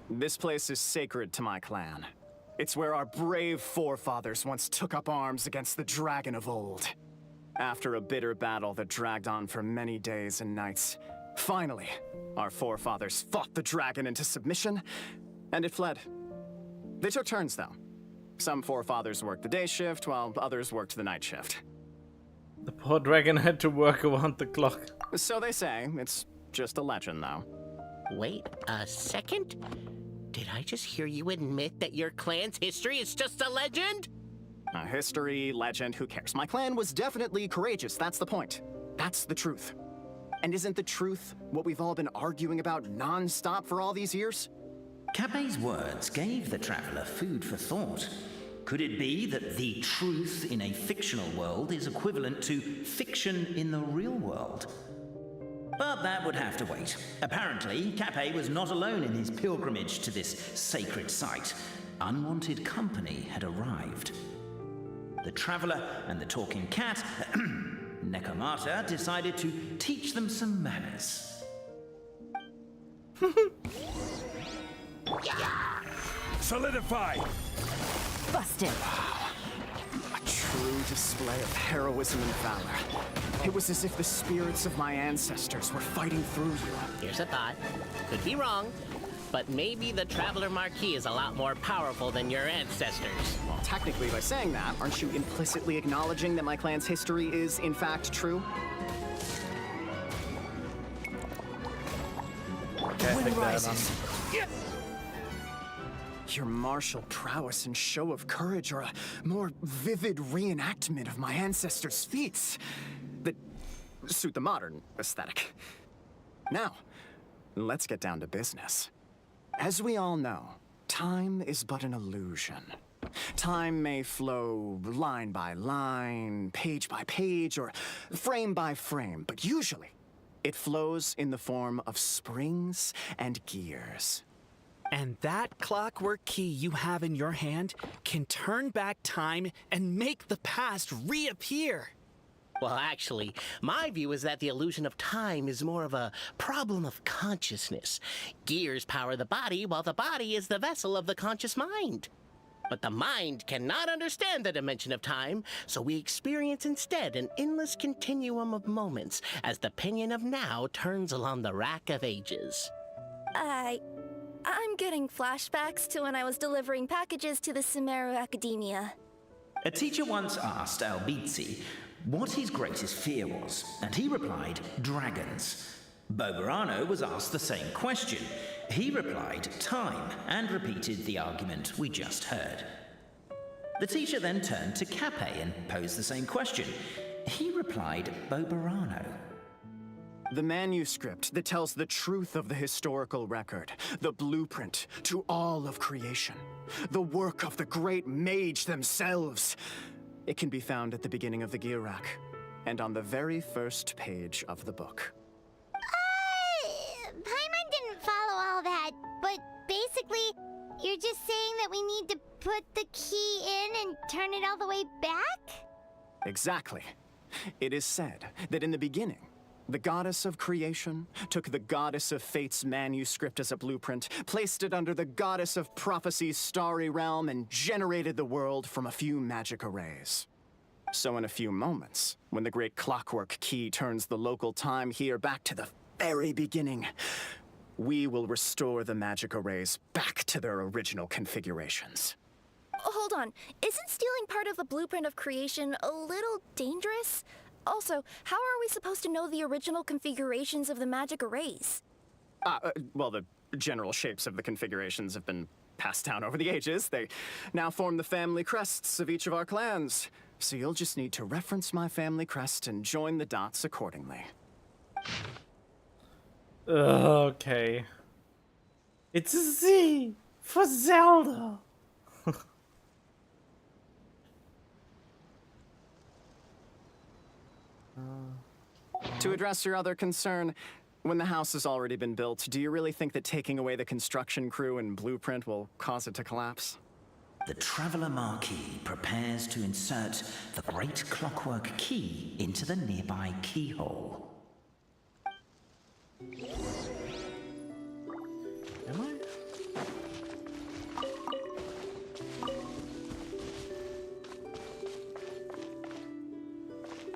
This place is sacred to my clan. It's where our brave forefathers once took up arms against the dragon of old. After a bitter battle that dragged on for many days and nights, finally, our forefathers fought the dragon into submission, and it fled. They took turns, though. Some forefathers worked the day shift, while others worked the night shift. The poor dragon had to work around the clock. So they say. It's just a legend, though. Wait a second? Did I just hear you admit that your clan's history is just a legend? History, legend, who cares? My clan was definitely courageous, that's the point. That's the truth. And isn't the truth what we've all been arguing about non-stop for all these years? Cape's words gave the traveler food for thought. Could it be that the truth in a fictional world is equivalent to fiction in the real world? But that would have to wait. Apparently, Cape was not alone in his pilgrimage to this sacred site. Unwanted company had arrived. The traveler and the talking cat, Nekomata, decided to teach them some manners. Solidify! Busted. A true display of heroism and valor. It was as if the spirits of my ancestors were fighting through you. Here's a thought. Could be wrong, but maybe the Traveler Marquis is a lot more powerful than your ancestors. Well, technically, by saying that, aren't you implicitly acknowledging that my clan's history is, in fact, true? Okay, Wind rises. Your martial prowess and show of courage are a more vivid reenactment of my ancestors' feats that suit the modern aesthetic. Now, let's get down to business. As we all know, time is but an illusion. Time may flow line by line, page by page, or frame by frame, but usually it flows in the form of springs and gears. And that clockwork key you have in your hand can turn back time and make the past reappear. Well, actually, my view is that the illusion of time is more of a problem of consciousness. Gears power the body, while the body is the vessel of the conscious mind. But the mind cannot understand the dimension of time, so we experience instead an endless continuum of moments as the pinion of now turns along the rack of ages. I'm getting flashbacks to when I was delivering packages to the Sumeru Academia. A teacher once asked Albizzi what his greatest fear was, and he replied, dragons. Boberano was asked the same question. He replied, time, and repeated the argument we just heard. The teacher then turned to Cape and posed the same question. He replied, Boberano. The manuscript that tells the truth of the historical record, the blueprint to all of creation, the work of the great mage themselves. It can be found at the beginning of the gear rack, and on the very first page of the book. Paimon didn't follow all that, but basically, you're just saying that we need to put the key in and turn it all the way back? Exactly. It is said that in the beginning, the goddess of creation took the goddess of fate's manuscript as a blueprint, placed it under the goddess of prophecy's starry realm, and generated the world from a few magic arrays. So in a few moments, when the great clockwork key turns the local time here back to the very beginning, we will restore the magic arrays back to their original configurations. Hold on, isn't stealing part of the blueprint of creation a little dangerous? Also, how are we supposed to know the original configurations of the magic arrays? Well, the general shapes of the configurations have been passed down over the ages. They now form the family crests of each of our clans. So you'll just need to reference my family crest and join the dots accordingly. Okay. It's a Z for Zelda. To address your other concern, when the house has already been built, do you really think that taking away the construction crew and blueprint will cause it to collapse? The Traveler Marquis prepares to insert the great clockwork key into the nearby keyhole. Am I?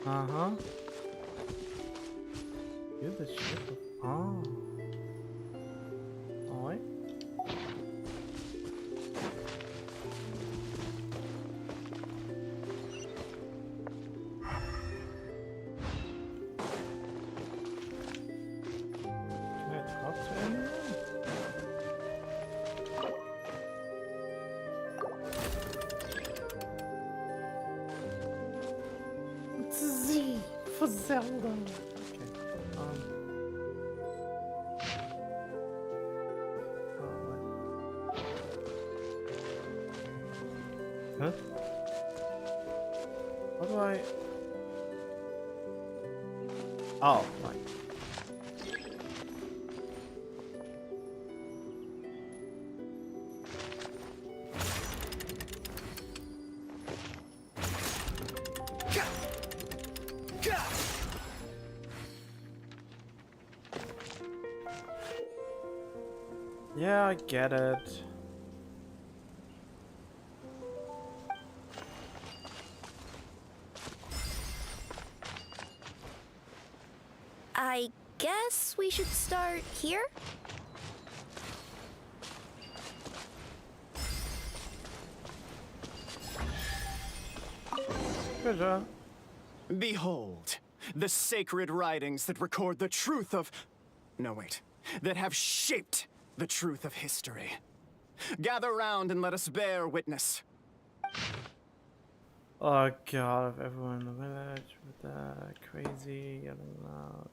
Uh-huh. You're the ship of... Oh. Alright. Can I talk to anyone? It's a Z for Zelda. Huh? How do I... Oh, right. Yeah, I get it. I guess we should start here? Good job. Behold, the sacred writings that record the truth of... No, wait. That have shaped the truth of history. Gather round and let us bear witness. Oh god, if everyone in the village with that crazy yelling loud.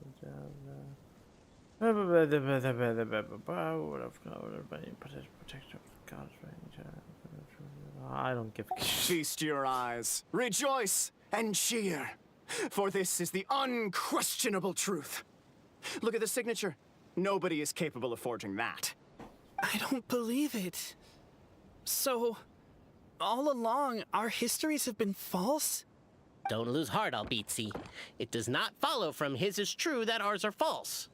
I don't give a Feast your eyes, rejoice, and cheer, for this is the unquestionable truth. Look at the signature. Nobody is capable of forging that. I don't believe it. So, all along, our histories have been false? Don't lose heart, Albizzi. It does not follow from his is true that ours are false.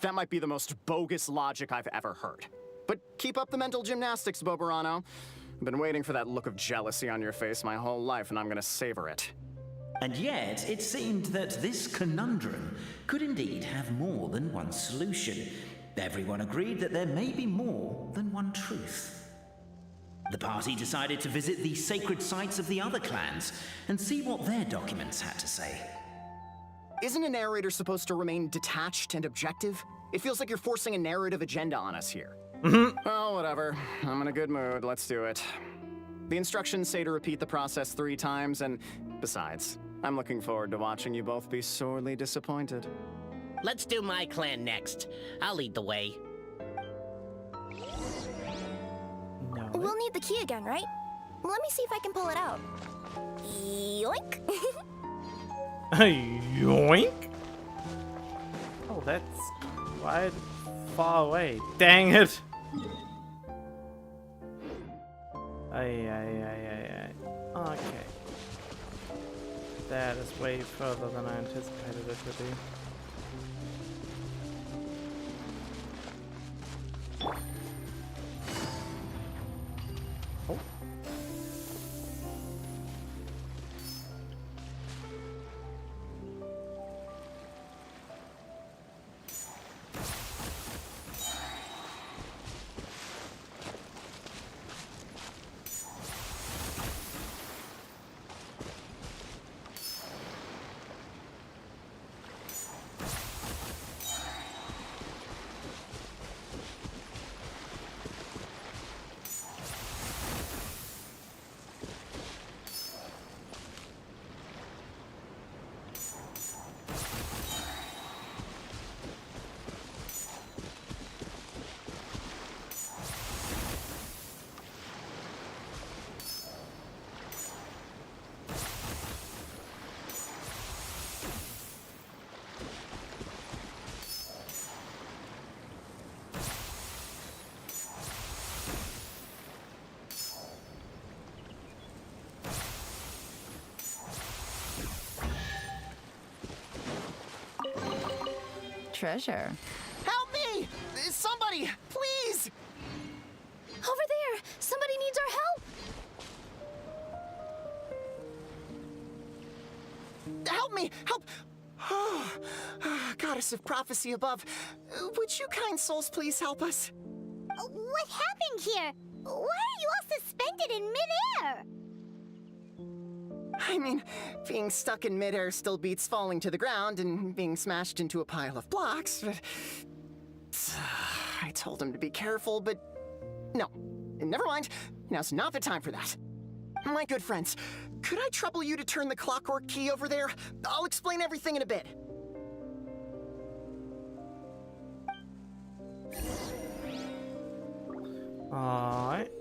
That might be the most bogus logic I've ever heard. But keep up the mental gymnastics, Boberano. I've been waiting for that look of jealousy on your face my whole life, and I'm gonna savor it. And yet, it seemed that this conundrum could indeed have more than one solution. Everyone agreed that there may be more than one truth. The party decided to visit the sacred sites of the other clans and see what their documents had to say. Isn't a narrator supposed to remain detached and objective? It feels like you're forcing a narrative agenda on us here. Well, whatever. I'm in a good mood. Let's do it. The instructions say to repeat the process 3 times, and besides, I'm looking forward to watching you both be sorely disappointed. Let's do my clan next. I'll lead the way. No. We'll need the key again, right? Let me see if I can pull it out. Yoink! Yoink! Oh, that's quite far away. Dang it! Ay. Okay. That is way further than I anticipated it to be. Oh. Treasure. Help me! Somebody, please! Over there! Somebody needs our help! Help me! Help! Oh, Goddess of prophecy above, would you kind souls please help us? What happened here? Why are you all suspended in midair? I mean, being stuck in midair still beats falling to the ground and being smashed into a pile of blocks, but... I told him to be careful, but... No, never mind. Now's not the time for that. My good friends, could I trouble you to turn the clockwork key over there? I'll explain everything in a bit. Alright.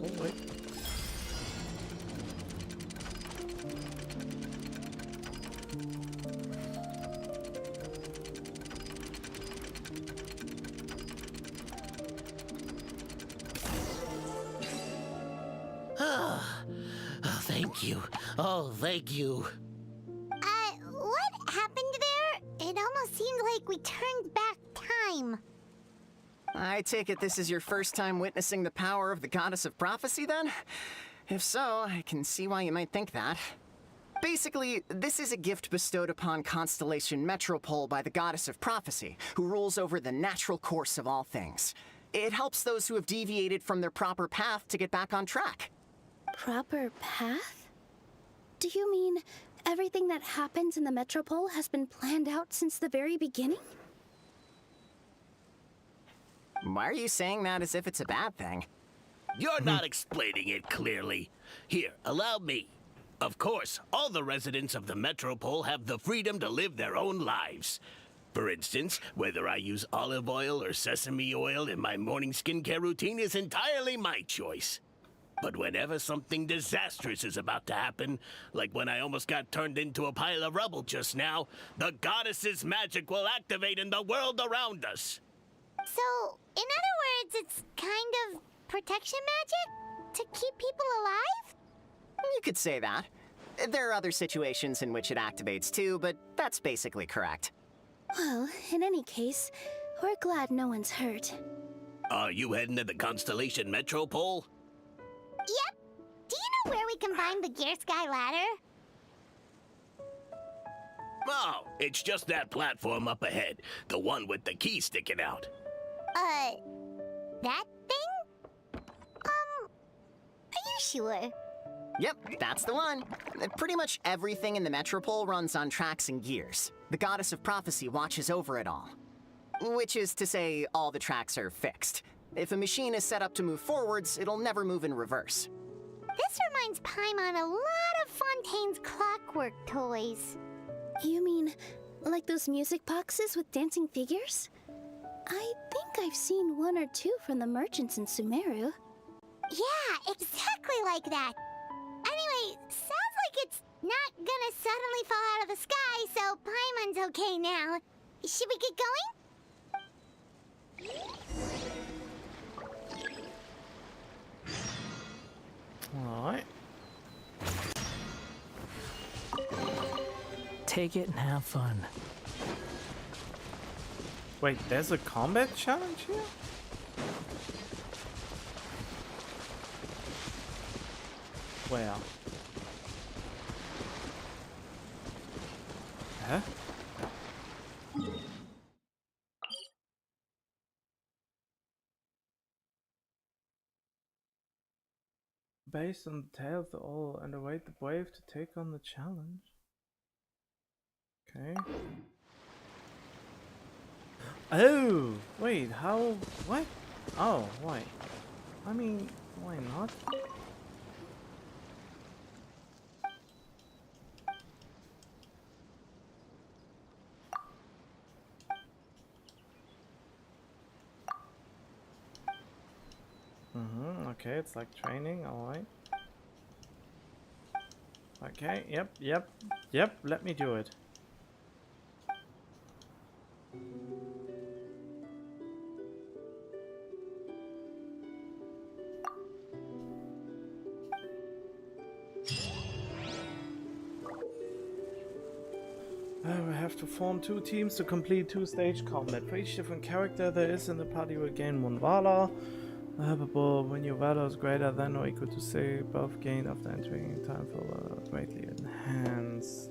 Oh, wait. Thank you. Oh, thank you. What happened there? It almost seemed like we I take it this is your first time witnessing the power of the Goddess of Prophecy, then? If so, I can see why you might think that. Basically, this is a gift bestowed upon Constellation Metropole by the Goddess of Prophecy, who rules over the natural course of all things. It helps those who have deviated from their proper path to get back on track. Proper path? Do you mean everything that happens in the Metropole has been planned out since the very beginning? Why are you saying that as if it's a bad thing? You're not explaining it clearly. Here, allow me. Of course, all the residents of the Metropole have the freedom to live their own lives. For instance, whether I use olive oil or sesame oil in my morning skincare routine is entirely my choice. But whenever something disastrous is about to happen, like when I almost got turned into a pile of rubble just now, the goddess's magic will activate in the world around us. So, in other words, it's kind of protection magic? To keep people alive? You could say that. There are other situations in which it activates too, but that's basically correct. Well, in any case, we're glad no one's hurt. Are you heading to the Constellation Metropole? Yep. Do you know where we can find the Gear Sky ladder? Oh, it's just that platform up ahead. The one with the key sticking out. That thing? Are you sure? Yep, that's the one. Pretty much everything in the Metropole runs on tracks and gears. The Goddess of Prophecy watches over it all. Which is to say, all the tracks are fixed. If a machine is set up to move forwards, it'll never move in reverse. This reminds Paimon a lot of Fontaine's clockwork toys. You mean, like those music boxes with dancing figures? I think I've seen one or two from the merchants in Sumeru. Yeah, exactly like that. Anyway, sounds like it's not gonna suddenly fall out of the sky, so Paimon's okay now. Should we get going? Alright. Take it and have fun. Wait, there's a combat challenge here? Where? Huh? Based on the tale of the all and await the brave to take on the challenge. Okay. Oh, wait, how? What? Oh, why? I mean, why not? Okay, it's like training, alright. Okay, yep, let me do it. We have to form 2 teams to complete 2-stage combat. For each different character there is in the party, you will gain 1 Valor. When your valor is greater than or equal to say above gain after entering time for greatly enhanced.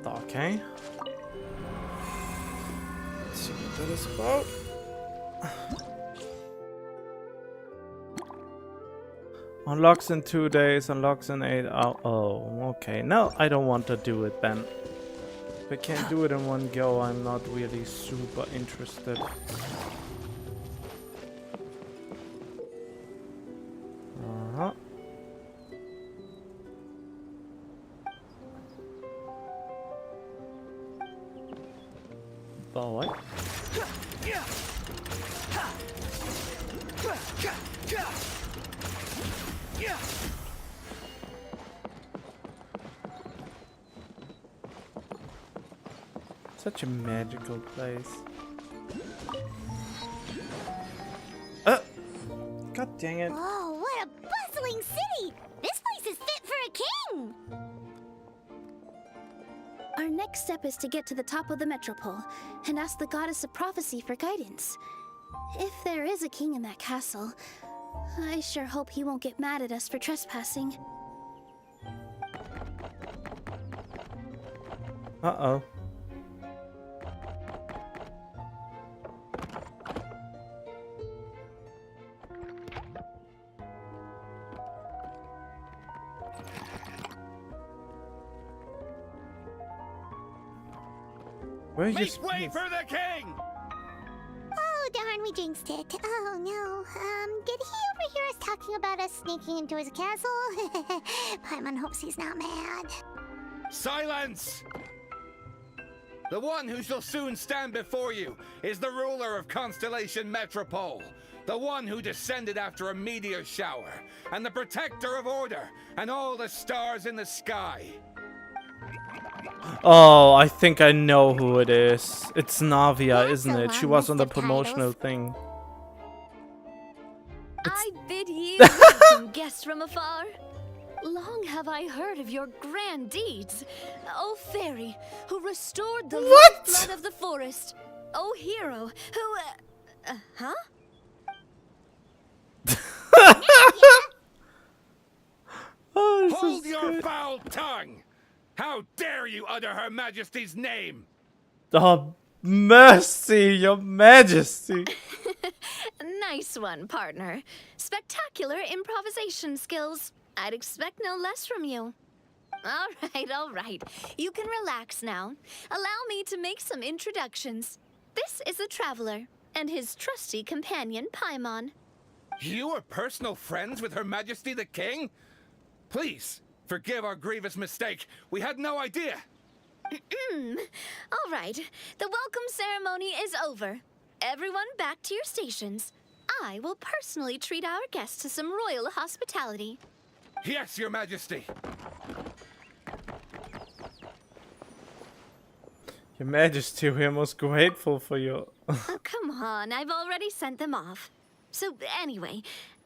Okay. Let's see what that is about. Unlocks in 2 days, unlocks in 8 hours. Oh, okay. No, I don't want to do it then. If I can't do it in one go, I'm not really super interested. Uh-huh. Oh, what? Such a magical place. God Dang it. Oh, what a bustling city! This place is fit for a king! Our next step is to get to the top of the metropole and ask the goddess of prophecy for guidance. If there is a king in that castle, I sure hope he won't get mad at us for trespassing. Uh-oh. Where Make you way for the king! Oh, darn, we jinxed it. Oh, no. Did he overhear us talking about us sneaking into his castle? Paimon hopes he's not mad. Silence! The one who shall soon stand before you is the ruler of Constellation Metropole, the one who descended after a meteor shower, and the protector of order and all the stars in the sky. Oh, I think I know who it is. It's Navia, That's isn't a it? She long was on the list of promotional titles. thing. I bid ye welcome, guests from afar. Long have I heard of your grand deeds. O fairy, who restored the lifeblood of the forest. O hero, who, huh? Oh, this Hold is your good. foul tongue! How dare you utter Her Majesty's name? Oh, mercy, your majesty. Nice one, partner. Spectacular improvisation skills. I'd expect no less from you. All right. You can relax now. Allow me to make some introductions. This is the Traveler, and his trusty companion, Paimon. You are personal friends with Her Majesty the King? Please, forgive our grievous mistake. We had no idea. All right. The welcome ceremony is over. Everyone back to your stations. I will personally treat our guests to some royal hospitality. Yes, Your Majesty. Your majesty, we are most grateful for you. Oh, come on. I've already sent them off. So, anyway,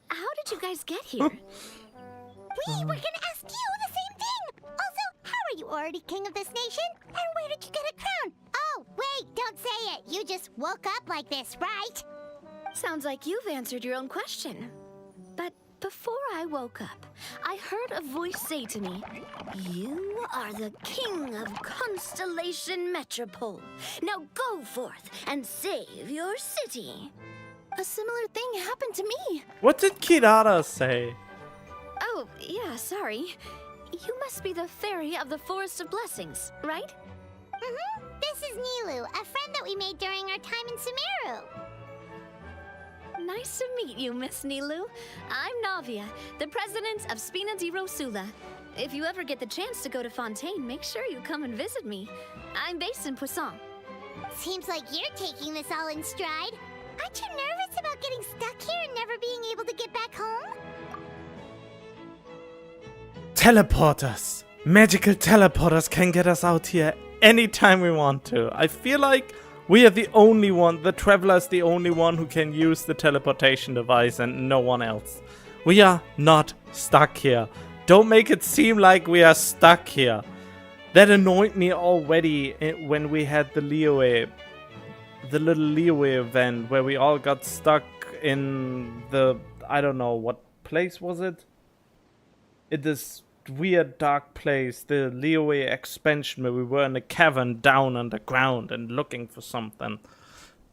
how did you guys get here? We were gonna ask you the same thing! Also, how are you already king of this nation? And where did you get a crown? Oh, wait, don't say it! You just woke up like this, right? Sounds like you've answered your own question. But before I woke up, I heard a voice say to me, "You are the king of Constellation Metropole. Now go forth and save your city." A similar thing happened to me. What did Kirara say? Oh, yeah, sorry. You must be the fairy of the Forest of Blessings, right? Mm-hmm. This is Nilu, a friend that we made during our time in Sumeru. Nice to meet you, Miss Nilu. I'm Navia, the president of Spina di Rosula. If you ever get the chance to go to Fontaine, make sure you come and visit me. I'm based in Poisson. Seems like you're taking this all in stride. Aren't you nervous about getting stuck here and never being able to get back home? Teleporters. Magical teleporters can get us out here anytime we want to. I feel like we are the only one, the Traveler is the only one who can use the teleportation device and no one else. We are not stuck here. Don't make it seem like we are stuck here. That annoyed me already when we had the little Leeway event where we all got stuck in the, I don't know, what place was it? In this weird dark place, the Leeway expansion where we were in a cavern down underground and looking for something.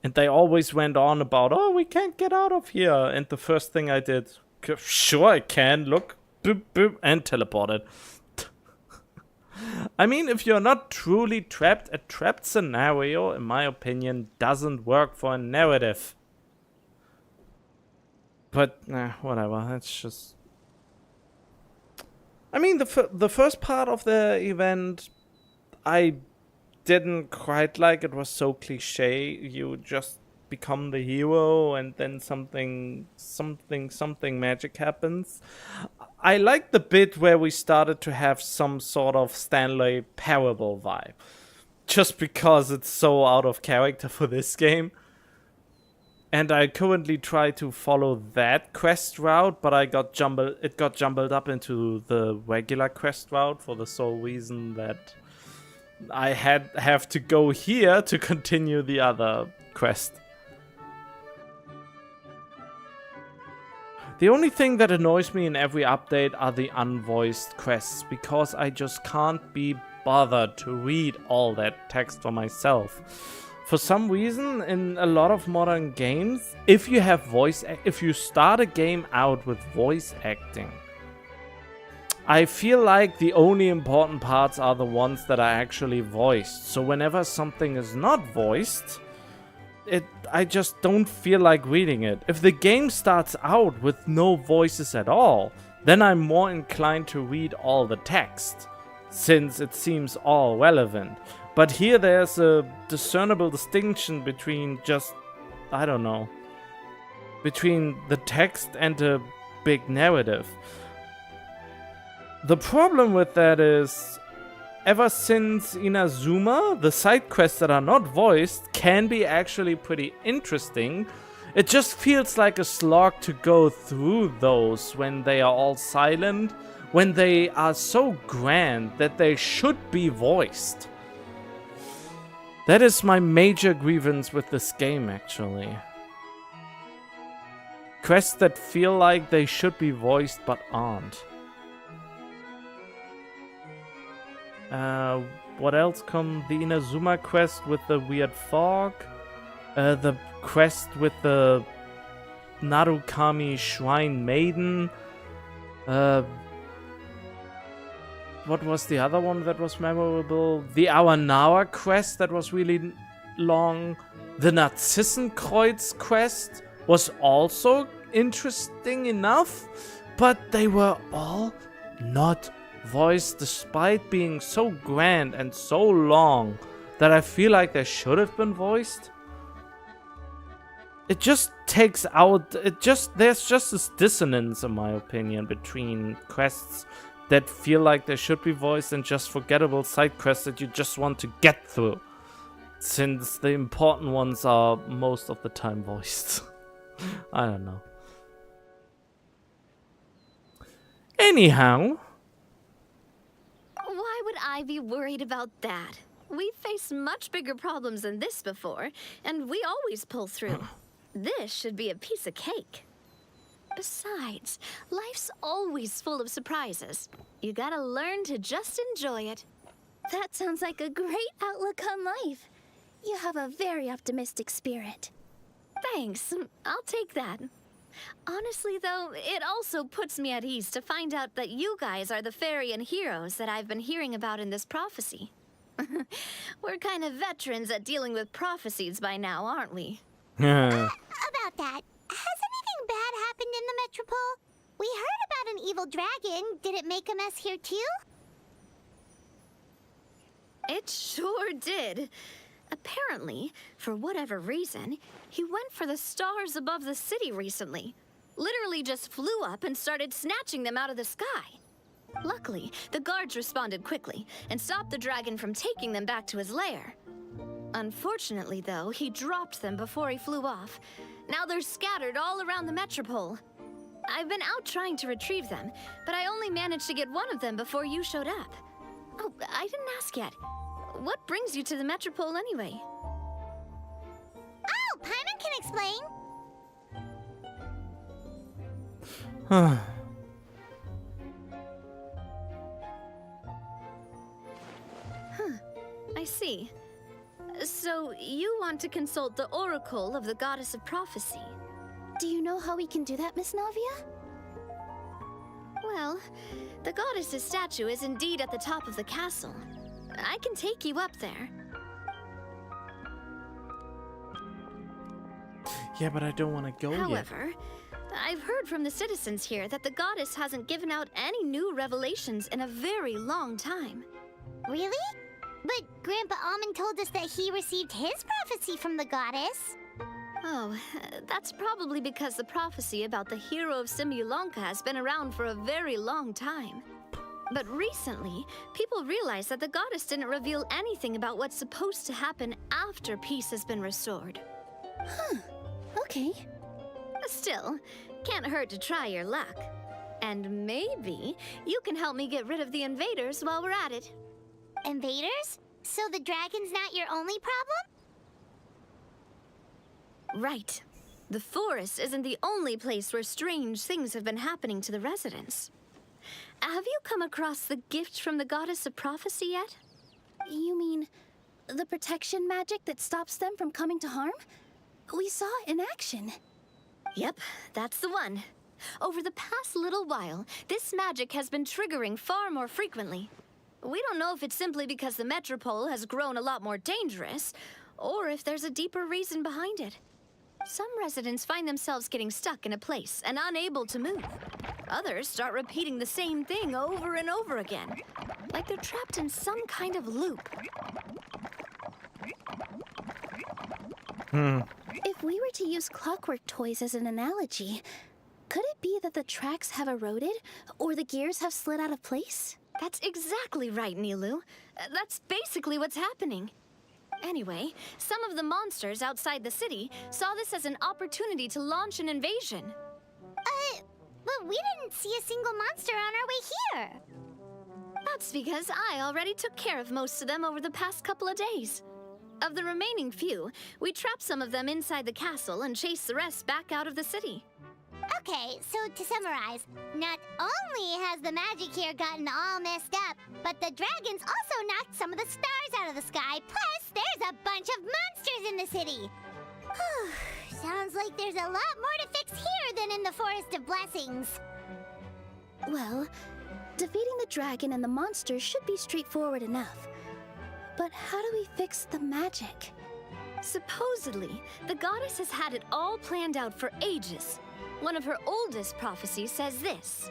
And they always went on about, oh, we can't get out of here. And the first thing I did, sure I can, look, boop, boop, and teleported. I mean, if you're not truly trapped, a trapped scenario, in my opinion, doesn't work for a narrative. But, whatever, that's just... I mean, the first part of the event, I didn't quite like. It was so cliche. You just become the hero and then something magic happens. I liked the bit where we started to have some sort of Stanley Parable vibe. Just because it's so out of character for this game. And I currently try to follow that quest route, but it got jumbled up into the regular quest route for the sole reason that I have to go here to continue the other quest. The only thing that annoys me in every update are the unvoiced quests, because I just can't be bothered to read all that text for myself. For some reason, in a lot of modern games, if you start a game out with voice acting, I feel like the only important parts are the ones that are actually voiced. So whenever something is not voiced, I just don't feel like reading it. If the game starts out with no voices at all, then I'm more inclined to read all the text, since it seems all relevant. But here there's a discernible distinction between just, I don't know, between the text and a big narrative. The problem with that is, ever since Inazuma, the side quests that are not voiced can be actually pretty interesting. It just feels like a slog to go through those when they are all silent, when they are so grand that they should be voiced. That is my major grievance with this game, actually. Quests that feel like they should be voiced but aren't. What else come? The Inazuma quest with the weird fog. The quest with the Narukami Shrine Maiden. What was the other one that was memorable? The Awanawa quest that was really long. The Narzissenkreuz quest was also interesting enough, but they were all not voiced despite being so grand and so long that I feel like they should have been voiced. It just takes out, there's just this dissonance in my opinion between quests that feel like they should be voiced and just forgettable side quests that you just want to get through, since the important ones are most of the time voiced. I don't know. Anyhow, why would I be worried about that? We've faced much bigger problems than this before, and we always pull through. This should be a piece of cake. Besides, life's always full of surprises. You gotta learn to just enjoy it. That sounds like a great outlook on life. You have a very optimistic spirit. Thanks, I'll take that. Honestly, though, it also puts me at ease to find out that you guys are the fairy and heroes that I've been hearing about in this prophecy. We're kind of veterans at dealing with prophecies by now, aren't we? About that, has anything bad happened in the Metropole? We heard about an evil dragon. Did it make a mess here too? It sure did. Apparently, for whatever reason, he went for the stars above the city recently. Literally just flew up and started snatching them out of the sky. Luckily, the guards responded quickly and stopped the dragon from taking them back to his lair. Unfortunately, though, he dropped them before he flew off. Now they're scattered all around the Metropole. I've been out trying to retrieve them, but I only managed to get one of them before you showed up. Oh, I didn't ask yet. What brings you to the Metropole anyway? Oh, Paimon can explain. I see. So, you want to consult the Oracle of the Goddess of Prophecy. Do you know how we can do that, Miss Navia? Well, the goddess's statue is indeed at the top of the castle. I can take you up there. Yeah, but I don't want to go yet. However, I've heard from the citizens here that the goddess hasn't given out any new revelations in a very long time. Really? But Grandpa Almond told us that he received his prophecy from the goddess. Oh, that's probably because the prophecy about the hero of Simulanka has been around for a very long time. But recently, people realized that the goddess didn't reveal anything about what's supposed to happen after peace has been restored. Okay. Still, can't hurt to try your luck. And maybe you can help me get rid of the invaders while we're at it. Invaders? So the dragon's not your only problem? Right. The forest isn't the only place where strange things have been happening to the residents. Have you come across the gift from the goddess of prophecy yet? You mean the protection magic that stops them from coming to harm? We saw it in action. Yep, that's the one. Over the past little while, this magic has been triggering far more frequently. We don't know if it's simply because the metropole has grown a lot more dangerous, or if there's a deeper reason behind it. Some residents find themselves getting stuck in a place and unable to move. Others start repeating the same thing over and over again, like they're trapped in some kind of loop. If we were to use clockwork toys as an analogy, could it be that the tracks have eroded or the gears have slid out of place? That's exactly right, Nilu. That's basically what's happening. Anyway, some of the monsters outside the city saw this as an opportunity to launch an invasion. But we didn't see a single monster on our way here. That's because I already took care of most of them over the past couple of days. Of the remaining few, we trapped some of them inside the castle and chased the rest back out of the city. Okay, so to summarize, not only has the magic here gotten all messed up, but the dragons also knocked some of the stars out of the sky, plus there's a bunch of monsters in the city. Sounds like there's a lot more to fix here than in the Forest of Blessings. Well, defeating the dragon and the monsters should be straightforward enough. But how do we fix the magic? Supposedly, the goddess has had it all planned out for ages. One of her oldest prophecies says this: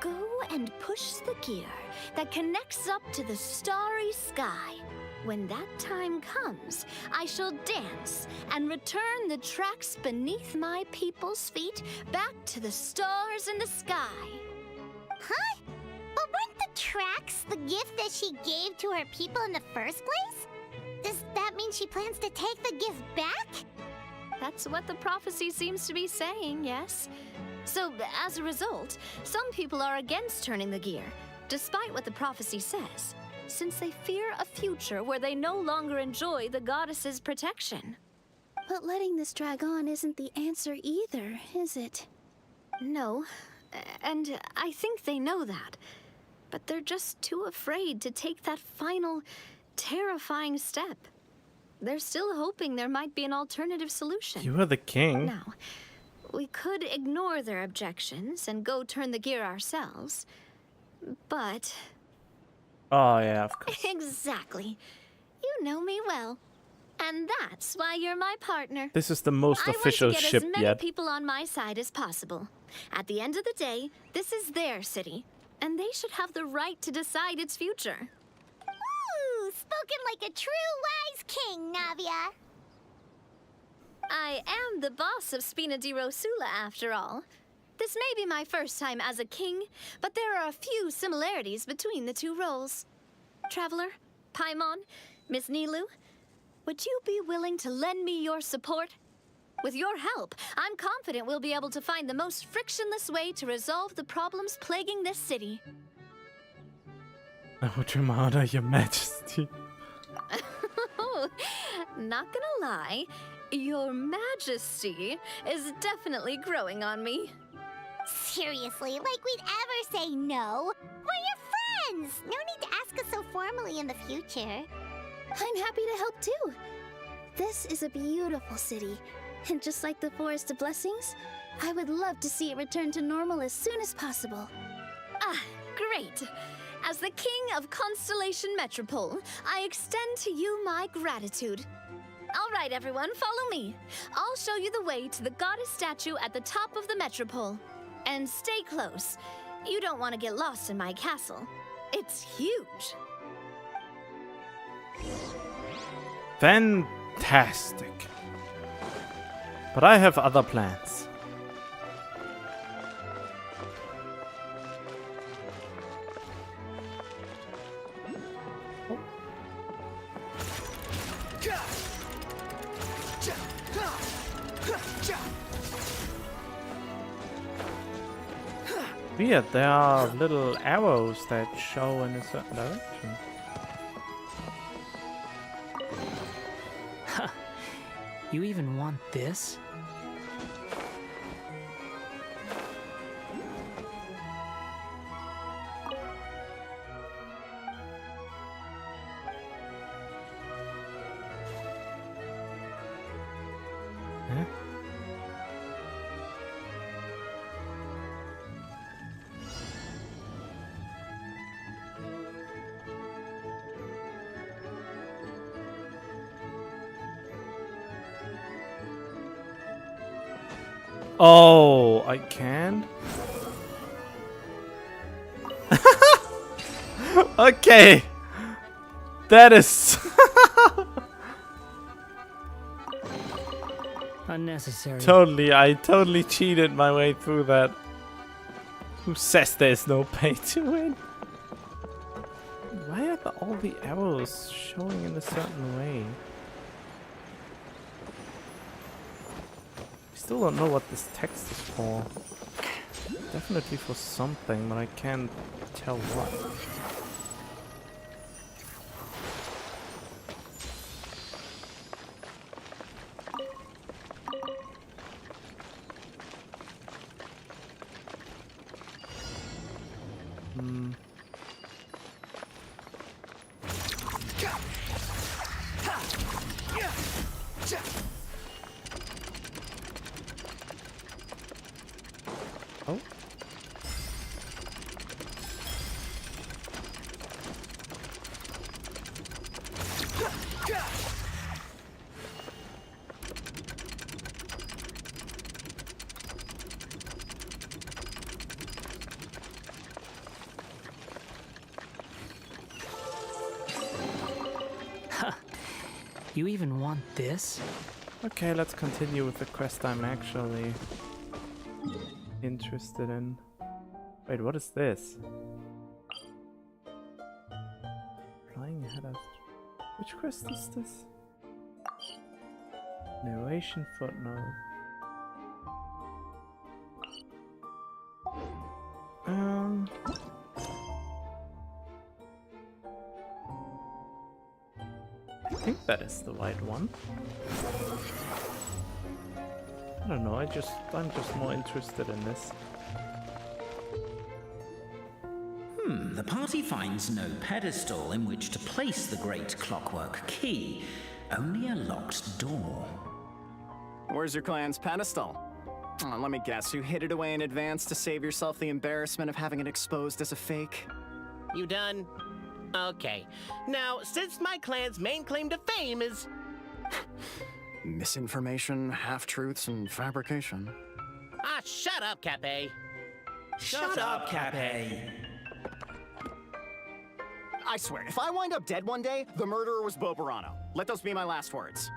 "Go and push the gear that connects up to the starry sky. When that time comes, I shall dance and return the tracks beneath my people's feet back to the stars in the sky." Huh? But weren't the tracks the gift that she gave to her people in the first place? Does that mean she plans to take the gift back? That's what the prophecy seems to be saying, yes. So, as a result, some people are against turning the gear, despite what the prophecy says, since they fear a future where they no longer enjoy the goddess's protection. But letting this drag on isn't the answer either, is it? No, and I think they know that. But they're just too afraid to take that final, terrifying step. They're still hoping there might be an alternative solution. You are the king. Now, we could ignore their objections and go turn the gear ourselves, but... Oh, yeah, of course. Exactly. You know me well. And that's why you're my partner. This is the most official ship I want to get as many yet. people on my side as possible. At the end of the day, this is their city, and they should have the right to decide its future. Ooh, spoken like a true wise king, Navia. I am the boss of Spina di Rosula, after all. This may be my first time as a king, but there are a few similarities between the two roles. Traveler, Paimon, Miss Nilu, would you be willing to lend me your support? With your help, I'm confident we'll be able to find the most frictionless way to resolve the problems plaguing this city. I would honor your majesty. Not gonna lie, your majesty is definitely growing on me. Seriously, like we'd ever say no. We're your friends. No need to ask us so formally in the future. I'm happy to help too. This is a beautiful city. And just like the Forest of Blessings, I would love to see it return to normal as soon as possible. Ah, great. As the King of Constellation Metropole, I extend to you my gratitude. All right, everyone, follow me. I'll show you the way to the goddess statue at the top of the Metropole. And stay close. You don't want to get lost in my castle. It's huge. Fantastic. But I have other plans. Weird, there are little arrows that show in a certain direction. Huh. You even want this? Huh? Oh, I can? Okay. That is Unnecessary. I totally cheated my way through that. Who says there's no pay to win? Why are all the arrows showing in a certain way? Still don't know what this text is for. Definitely for something, but I can't tell what. Oh. Huh. You even want this? Okay, let's continue with the quest I'm actually interested in. Wait, what is this? Flying ahead of... Which quest is this? Narration footnote. I think that is the right one. I don't know, I'm just more interested in this. The party finds no pedestal in which to place the great clockwork key, only a locked door. Where's your clan's pedestal? Oh, let me guess, you hid it away in advance to save yourself the embarrassment of having it exposed as a fake? You done? Okay. Now, since my clan's main claim to fame is... Misinformation, half-truths, and fabrication. Ah, shut up, Cape. Shut up, Cape. I swear, if I wind up dead one day, the murderer was Boberano. Let those be my last words.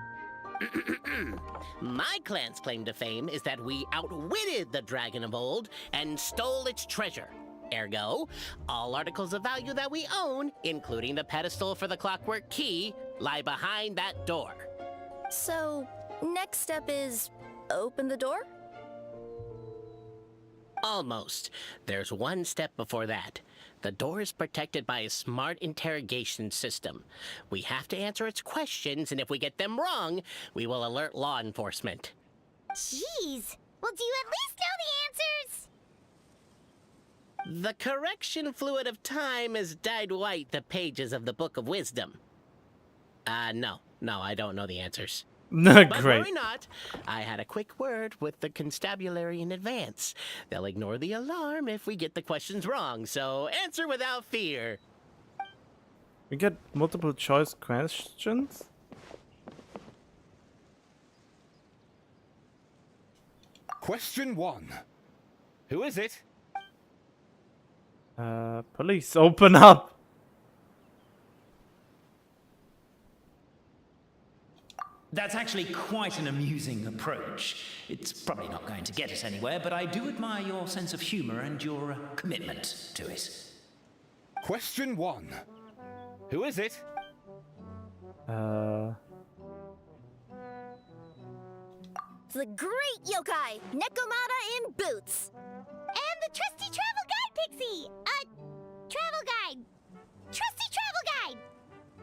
My clan's claim to fame is that we outwitted the dragon of old and stole its treasure. Ergo, all articles of value that we own, including the pedestal for the clockwork key, lie behind that door. So, next step is open the door? Almost. There's one step before that. The door is protected by a smart interrogation system. We have to answer its questions, and if we get them wrong, we will alert law enforcement. Jeez. Well, do you at least know the answers? The correction fluid of time has dyed white the pages of the Book of Wisdom. No, I don't know the answers. Great. But worry not. I had a quick word with the constabulary in advance. They'll ignore the alarm if we get the questions wrong, so answer without fear. We get multiple choice questions? Question 1. Who is it? Police, open up! That's actually quite an amusing approach. It's probably not going to get us anywhere, but I do admire your sense of humor and your commitment to it. Question 1. Who is it? The great yokai, Nekomata in boots. And the trusty travel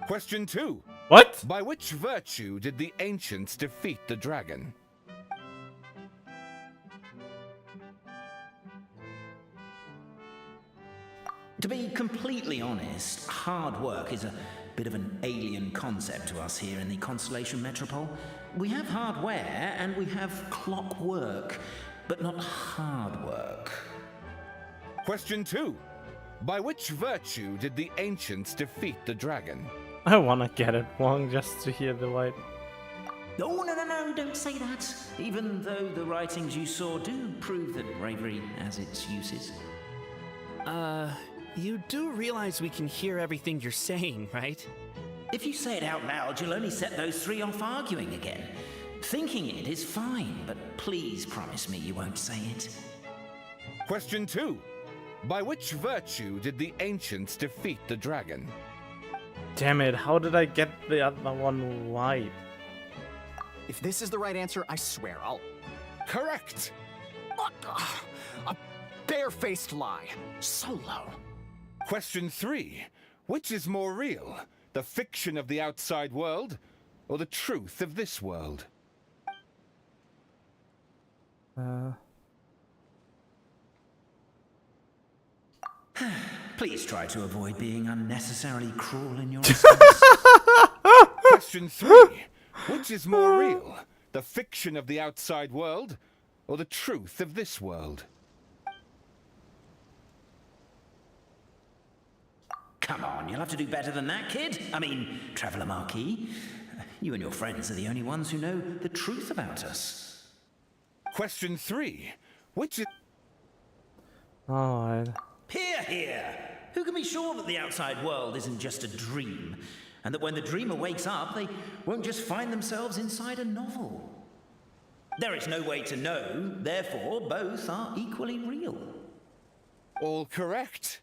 Question 2. What? By which virtue did the ancients defeat the dragon? To be completely honest, hard work is a bit of an alien concept to us here in the Constellation Metropole. We have hardware and we have clockwork, but not hard work. Question 2. By which virtue did the ancients defeat the dragon? I wanna get it wrong just to hear the right. Oh, no, don't say that. Even though the writings you saw do prove that bravery has its uses. You do realize we can hear everything you're saying, right? If you say it out loud, you'll only set those three off arguing again. Thinking it is fine, but please promise me you won't say it. Question 2. By which virtue did the ancients defeat the dragon? Damn it, how did I get the other one right? If this is the right answer, I swear I'll... Correct! What? A barefaced lie. So low. Question 3. Which is more real? The fiction of the outside world, or the truth of this world? Please try to avoid being unnecessarily cruel in your response. Question 3. Which is more real? The fiction of the outside world, or the truth of this world? Come on, you'll have to do better than that, kid. I mean, Traveller Marquis. You and your friends are the only ones who know the truth about us. Question 3. Which is... Alright. Hear, hear! Who can be sure that the outside world isn't just a dream? And that when the dreamer wakes up, they won't just find themselves inside a novel? There is no way to know, therefore both are equally real. All correct.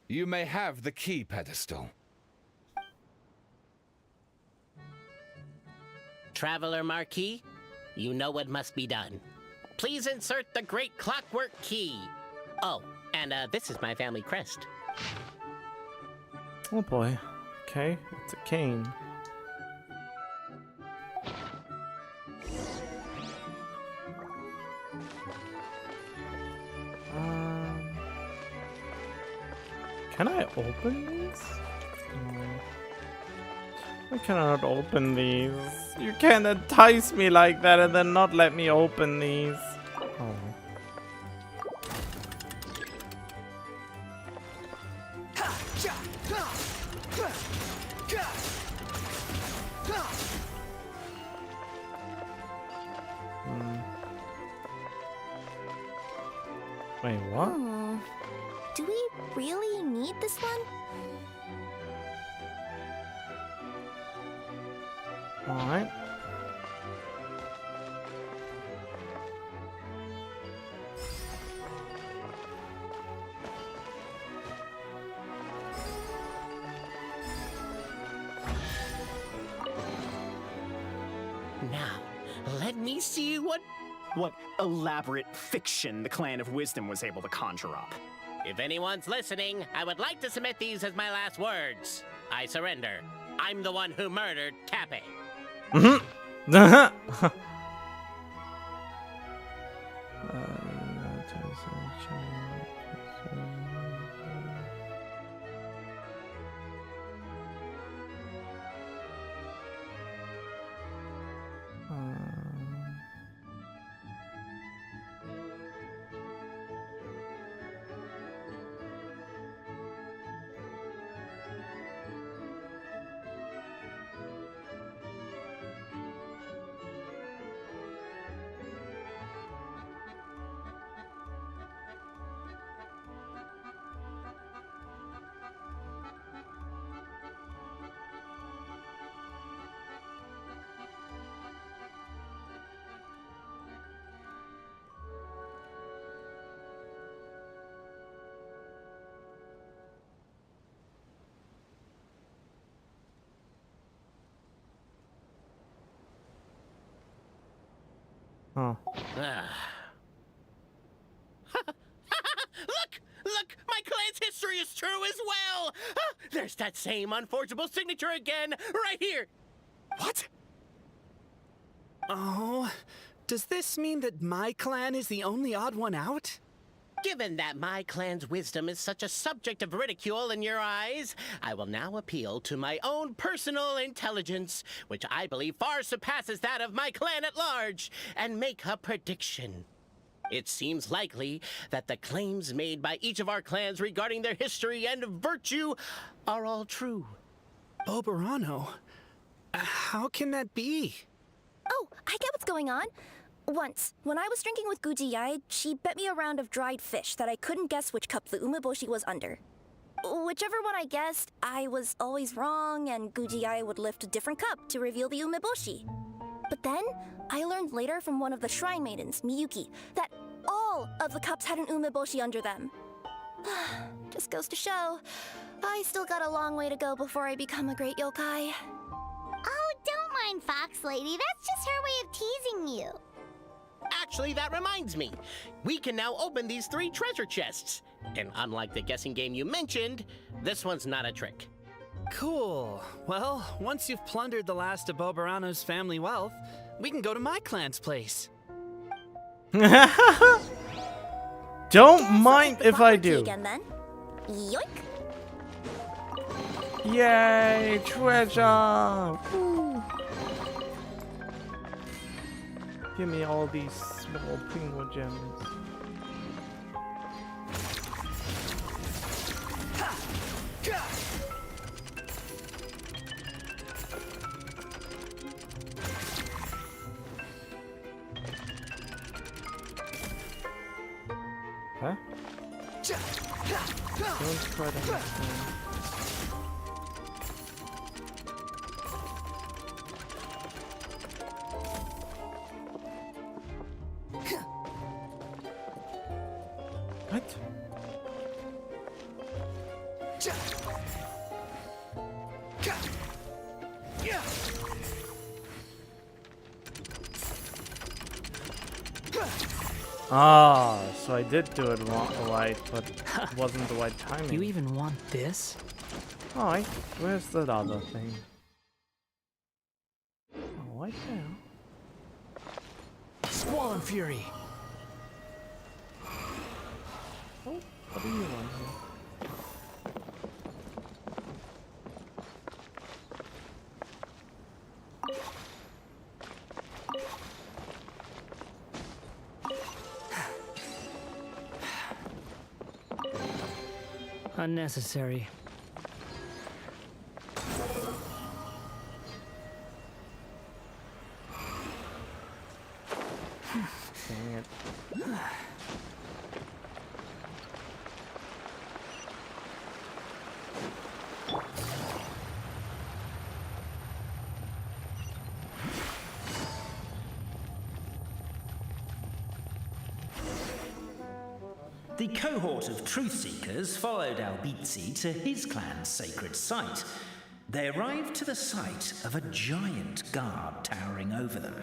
You may have the key pedestal. Traveler Marquis, you know what must be done. Please insert the great clockwork key. Oh, and this is my family crest. Oh boy. Okay, it's a cane. Can I open these? No. I cannot open these. You can't entice me like that and then not let me open these. Oh. Wait, what? Do we really need this one? Alright. Now, let me see what elaborate fiction the Clan of Wisdom was able to conjure up. If anyone's listening, I would like to submit these as my last words. I surrender. I'm the one who murdered Tappy. Oh. Look! My clan's history is true as well! Ah, there's that same unforgeable signature again, right here! What? Oh, does this mean that my clan is the only odd one out? Given that my clan's wisdom is such a subject of ridicule in your eyes, I will now appeal to my own personal intelligence, which I believe far surpasses that of my clan at large, and make a prediction. It seems likely that the claims made by each of our clans regarding their history and virtue are all true. Boberano? How can that be? Oh, I get what's going on. Once, when I was drinking with Gujiyai, she bet me a round of dried fish that I couldn't guess which cup the umeboshi was under. Whichever one I guessed, I was always wrong, and Gujiyai would lift a different cup to reveal the umeboshi. But then, I learned later from one of the shrine maidens, Miyuki, that all of the cups had an umeboshi under them. Just goes to show, I still got a long way to go before I become a great yokai. Oh, don't mind Fox Lady. That's just her way of teasing you. Actually, that reminds me. We can now open these 3 treasure chests. And unlike the guessing game you mentioned, this one's not a trick. Cool. Well, once you've plundered the last of Boberano's family wealth, we can go to my clan's place. Don't mind if I do. Again, then. Yoink! Yay, treasure! Woo. Give me all these small Pringle gems. Huh? Don't quite understand. What? Ah, so I did do it right, but it wasn't the right timing. You even want this? Alright, where's that other thing? Oh, right there. Squall and Fury! Oh, what do you want here? Unnecessary. Dang it. The cohort of truth seekers followed Albizzi to his clan's sacred site. They arrived to the site of a giant guard towering over them.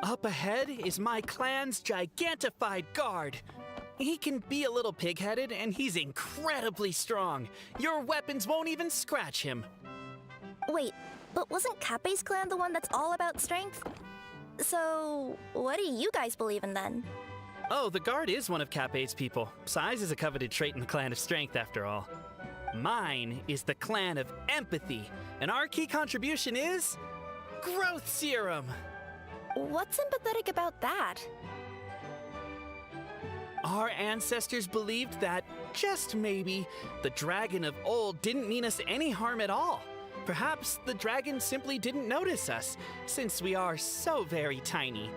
Up ahead is my clan's gigantified guard. He can be a little pig-headed, and he's incredibly strong. Your weapons won't even scratch him. Wait, but wasn't Kappei's clan the one that's all about strength? So, what do you guys believe in then? Oh, the guard is one of Kappei's people. Size is a coveted trait in the clan of strength, after all. Mine is the clan of empathy, and our key contribution is growth serum. What's sympathetic about that? Our ancestors believed that, just maybe, the dragon of old didn't mean us any harm at all. Perhaps the dragon simply didn't notice us, since we are so very tiny.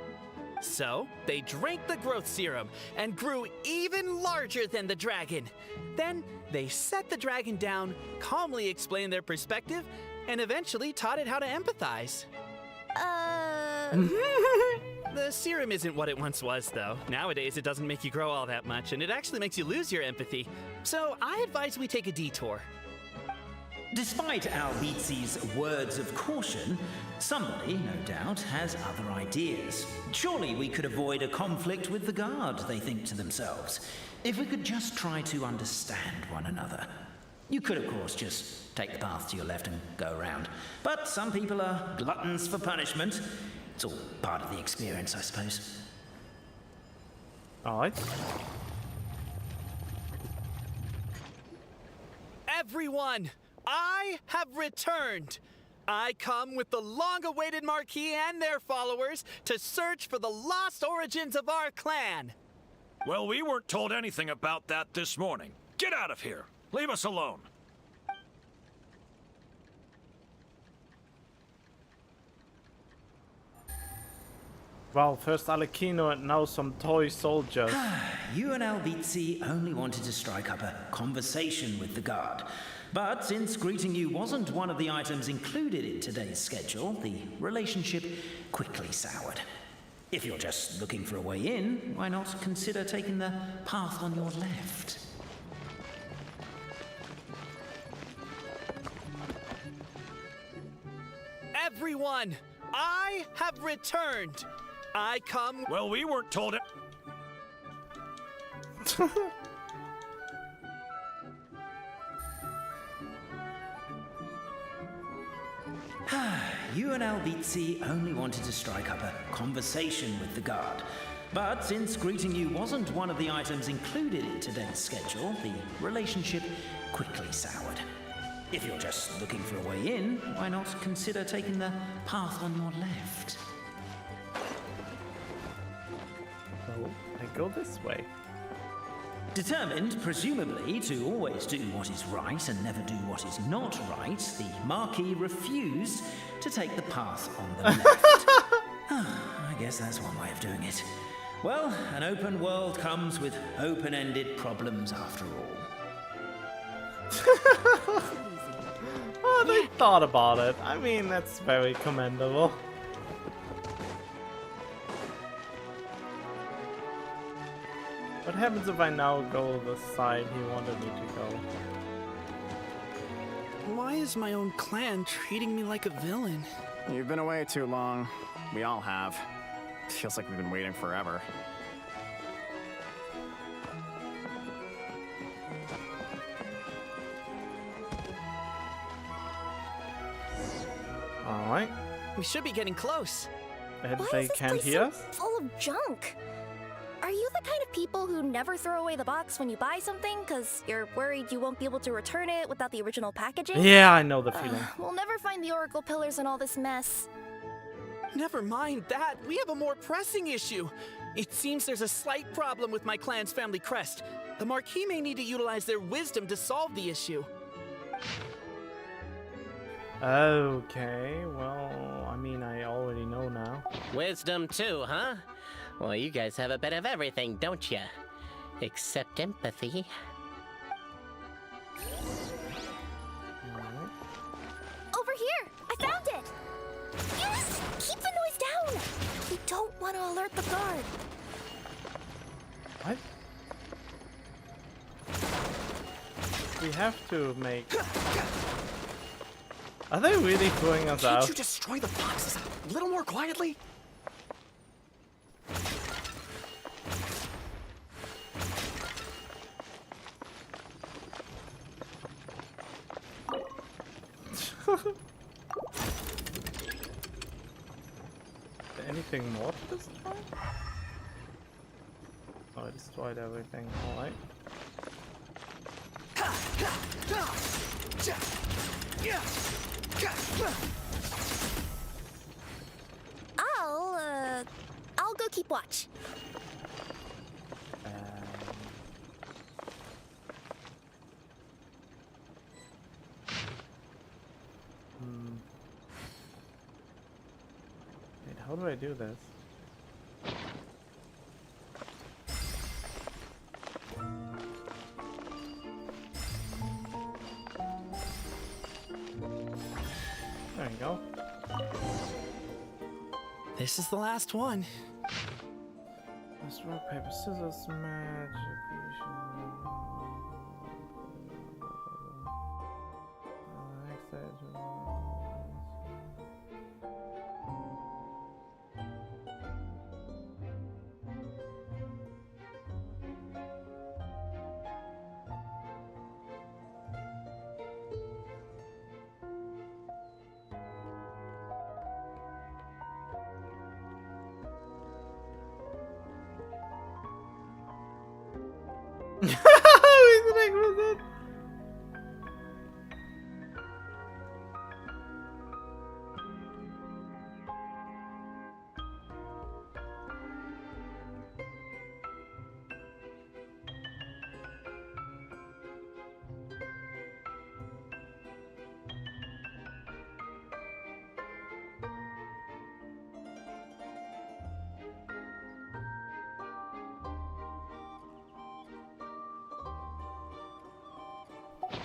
So, they drank the growth serum and grew even larger than the dragon. Then, they set the dragon down, calmly explained their perspective, and eventually taught it how to empathize. The serum isn't what it once was, though. Nowadays, it doesn't make you grow all that much, and it actually makes you lose your empathy. So, I advise we take a detour. Despite Albizzi's words of caution, somebody, no doubt, has other ideas. Surely we could avoid a conflict with the guard, they think to themselves. if we could just try to understand one another. You could, of course, just take the path to your left and go around. But some people are gluttons for punishment. It's all part of the experience, I suppose. Alright. Everyone, I have returned. I come with the long-awaited Marquis and their followers to search for the lost origins of our clan. Well, we weren't told anything about that this morning. Get out of here. Leave us alone. Well, first Alekino and now some toy soldiers. You and Albizzi only wanted to strike up a conversation with the guard. But since greeting you wasn't one of the items included in today's schedule, the relationship quickly soured. If you're just looking for a way in, why not consider taking the path on your left? Everyone, I have returned. I come... Well, we weren't told it. You and Albizzi only wanted to strike up a conversation with the guard. But since greeting you wasn't one of the items included in today's schedule, the relationship quickly soured. If you're just looking for a way in, why not consider taking the path on your left? So, I go this way. Determined, presumably, to always do what is right and never do what is not right, the Marquis refused to take the path on the left. I guess that's one way of doing it. Well, an open world comes with open-ended problems after all. Oh, they thought about it. I mean, that's very commendable. What happens if I now go the side he wanted me to go? Why is my own clan treating me like a villain? You've been away too long. We all have. Feels like we've been waiting forever. Alright. We should be getting close. And Why they is this can't place hear so us? full of junk? Are you the kind of people who never throw away the box when you buy something because you're worried you won't be able to return it without the original packaging? Yeah, I know the feeling. We'll never find the Oracle pillars in all this mess. Never mind that. We have a more pressing issue. It seems there's a slight problem with my clan's family crest. The Marquis may need to utilize their wisdom to solve the issue. Okay, well, I mean, I already know now. Wisdom too, huh? Well, you guys have a bit of everything, don't you? Except empathy. Over here! I found it! Yes! Keep the noise down! We don't want to alert the guard. What? We have to make... Are they really throwing us out? Can't you destroy the boxes a little more quietly? Anything more to destroy? Oh, I destroyed everything. Alright. I'll go keep watch. Wait, how do I do this? There you go. This is the last one. Let's rock, paper, scissors, magic.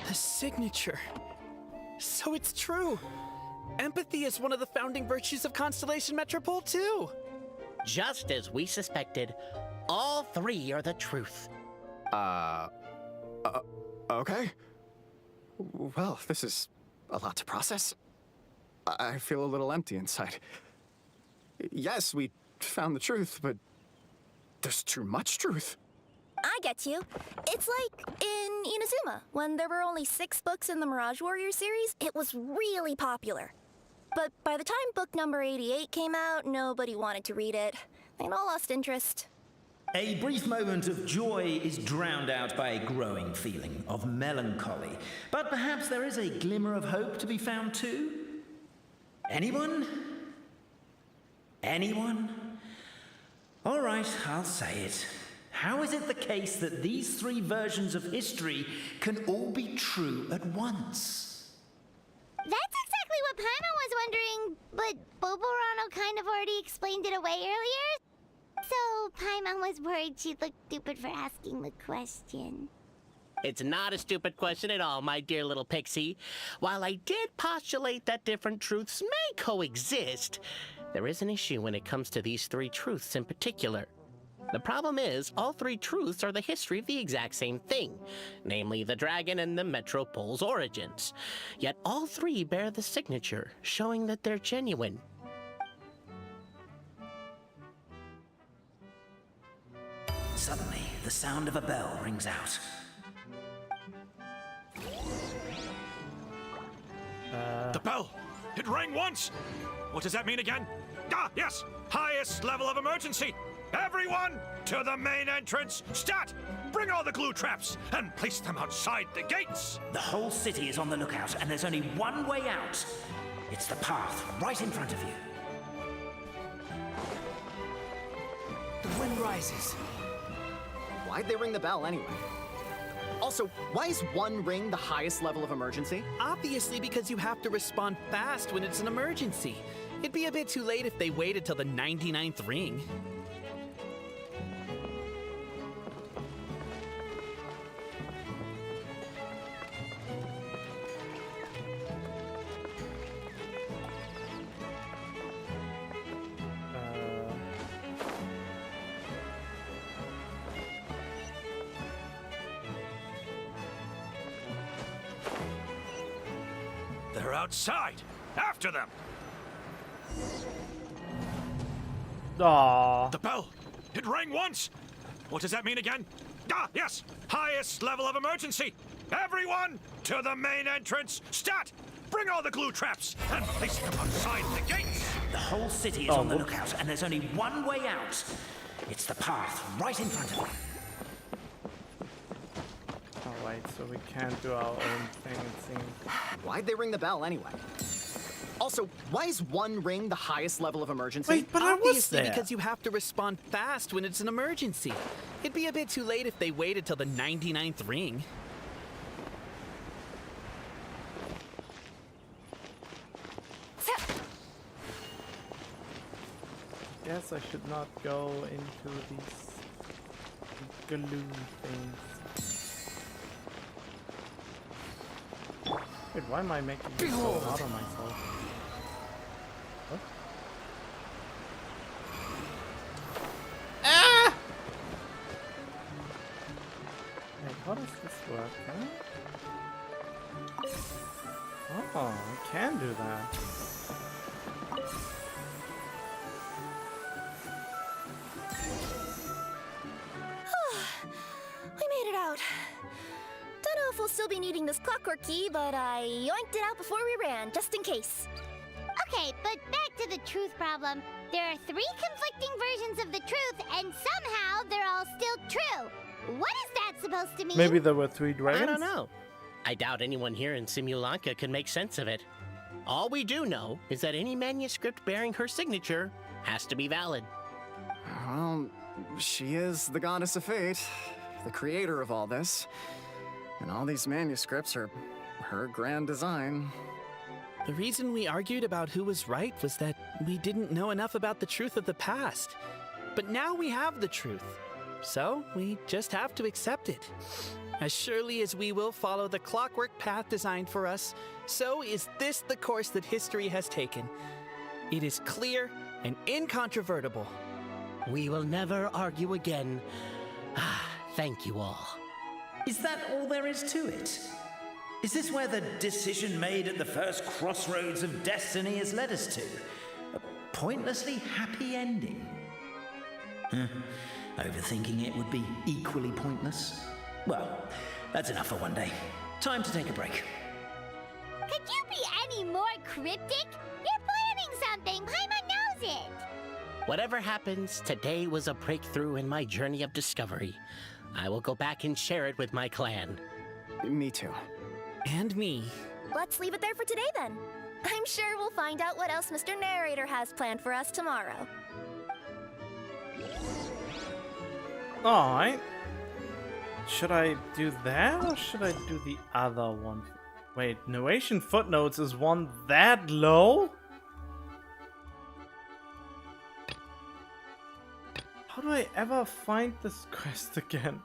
The signature. So it's true. Empathy is one of the founding virtues of Constellation Metropole, too. Just as we suspected, all three are the truth. Okay. Well, this is a lot to process. I feel a little empty inside. Yes, we found the truth, but there's too much truth. I get you. It's like in Inazuma, when there were only 6 books in the Mirage Warrior series, it was really popular. But by the time book number 88 came out, nobody wanted to read it. They'd all lost interest. A brief moment of joy is drowned out by a growing feeling of melancholy. But perhaps there is a glimmer of hope to be found too? Anyone? Anyone? All right, I'll say it. How is it the case that these 3 versions of history can all be true at once? That's exactly what Paimon was wondering, but Boborano kind of already explained it away earlier. So Paimon was worried she'd look stupid for asking the question. It's not a stupid question at all, my dear little pixie. While I did postulate that different truths may coexist, there is an issue when it comes to these 3 truths in particular. The problem is, all 3 truths are the history of the exact same thing, namely the dragon and the Metropole's origins. Yet all 3 bear the signature, showing that they're genuine. Suddenly, the sound of a bell rings out. The bell! It rang once! What does that mean again? Ah, yes! Highest level of emergency! Everyone, to the main entrance! Stat! Bring all the glue traps and place them outside the gates! The whole city is on the lookout, and there's only one way out. It's the path right in front of you. The wind rises. Why'd they ring the bell anyway? Also, why is 1 ring the highest level of emergency? Obviously because you have to respond fast when it's an emergency. It'd be a bit too late if they waited till the 99th ring. They're outside! After them! Aww. The bell! It rang once! What does that mean again? Ah, yes! Highest level of emergency! Everyone, to the main entrance! Stat! Bring all the glue traps and place them outside the gates! The whole city is on the lookout, and there's only one way out. It's the path right in front of you. Oh wait, so we can't do our own thing, it seems. Why'd they ring the bell anyway? Also, why is 1 ring the highest level of emergency? Wait, but obviously because you have to respond fast when it's an emergency. It'd be a bit too late if they waited till the 99th ring. Guess I should not go into these glue things. Wait, why am I making this so hard on myself? What? Ah! Wait, how does this work? Can I? Oh, I can do that. We made it out. Don't know if we'll still be needing this clockwork key, but I yoinked it out before we ran, just in case. Okay, but back to the truth problem. There are 3 conflicting versions of the truth, and somehow they're all still true. What is that supposed to mean? Maybe there were 3 dragons? I don't know. I doubt anyone here in Simulanka can make sense of it. All we do know is that any manuscript bearing her signature has to be valid. Well, she is the goddess of fate, the creator of all this. And all these manuscripts are her grand design. The reason we argued about who was right was that we didn't know enough about the truth of the past. But now we have the truth. So we just have to accept it. As surely as we will follow the clockwork path designed for us, so is this the course that history has taken. It is clear and incontrovertible. We will never argue again. Thank you all. Is that all there is to it? Is this where the decision made at the first crossroads of destiny has led us to? A pointlessly happy ending? Overthinking it would be equally pointless. Well, that's enough for one day. Time to take a break. Could you be any more cryptic? You're planning something. Paimon knows it. Whatever happens, today was a breakthrough in my journey of discovery. I will go back and share it with my clan. Me too. And me. Let's leave it there for today then. I'm sure we'll find out what else Mr. Narrator has planned for us tomorrow. Alright. Should I do that or should I do the other one? Wait, narration footnotes is one that low? How do I ever find this quest again?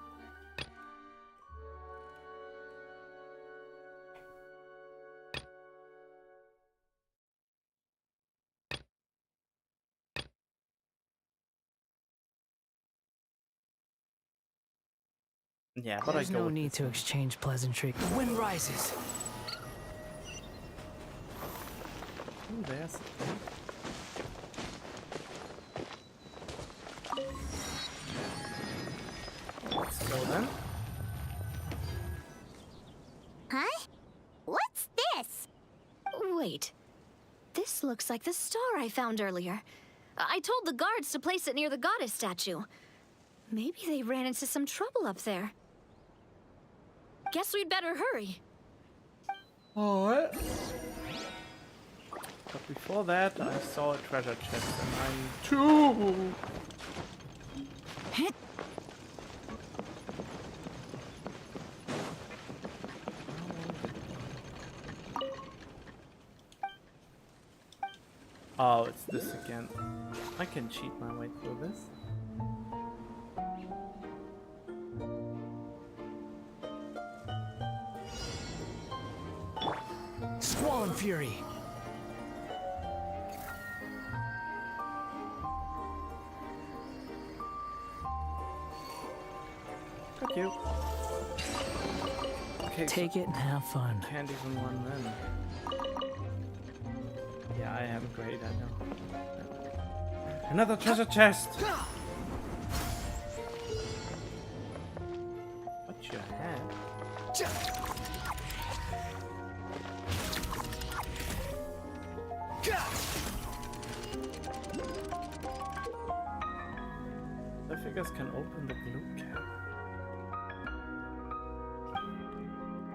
Yeah, but There's I go no with need to exchange pleasantry. The wind rises. Ooh, there's the thing. Let's go then. Huh? What's this? Wait. This looks like the star I found earlier. I told the guards to place it near the goddess statue. Maybe they ran into some trouble up there. Guess we'd better hurry. Alright. But before that, I saw a treasure chest and I'm too. Oh, it's this again. I can cheat my way through this. Squall and fury. Got you. Okay, Take so it and have fun. Can't even run then. Yeah, I have a great, I know. Another treasure chest! What you have? The figures can open the glue cap.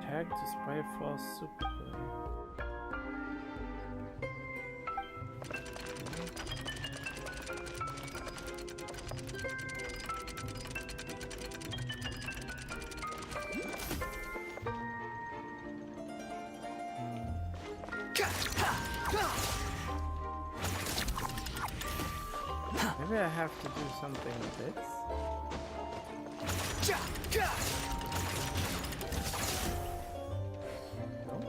Tag to spray for super glue. Maybe I have to do something with this. No?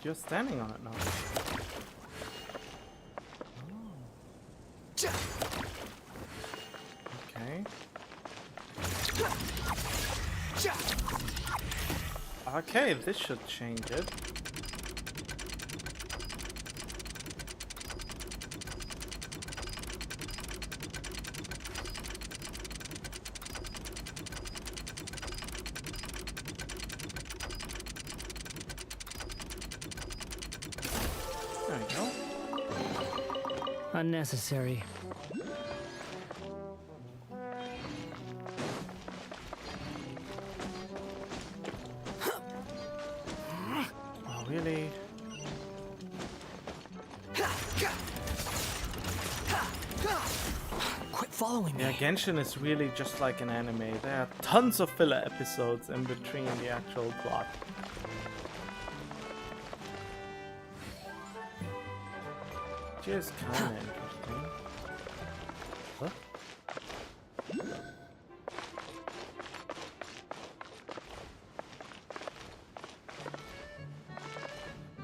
You're standing on it now. Okay. Okay, this should change it. There we go. Unnecessary. Oh, really? Quit following me. Yeah, Genshin is really just like an anime. There are tons of filler episodes in between the actual plot. Which is kind of interesting. Huh?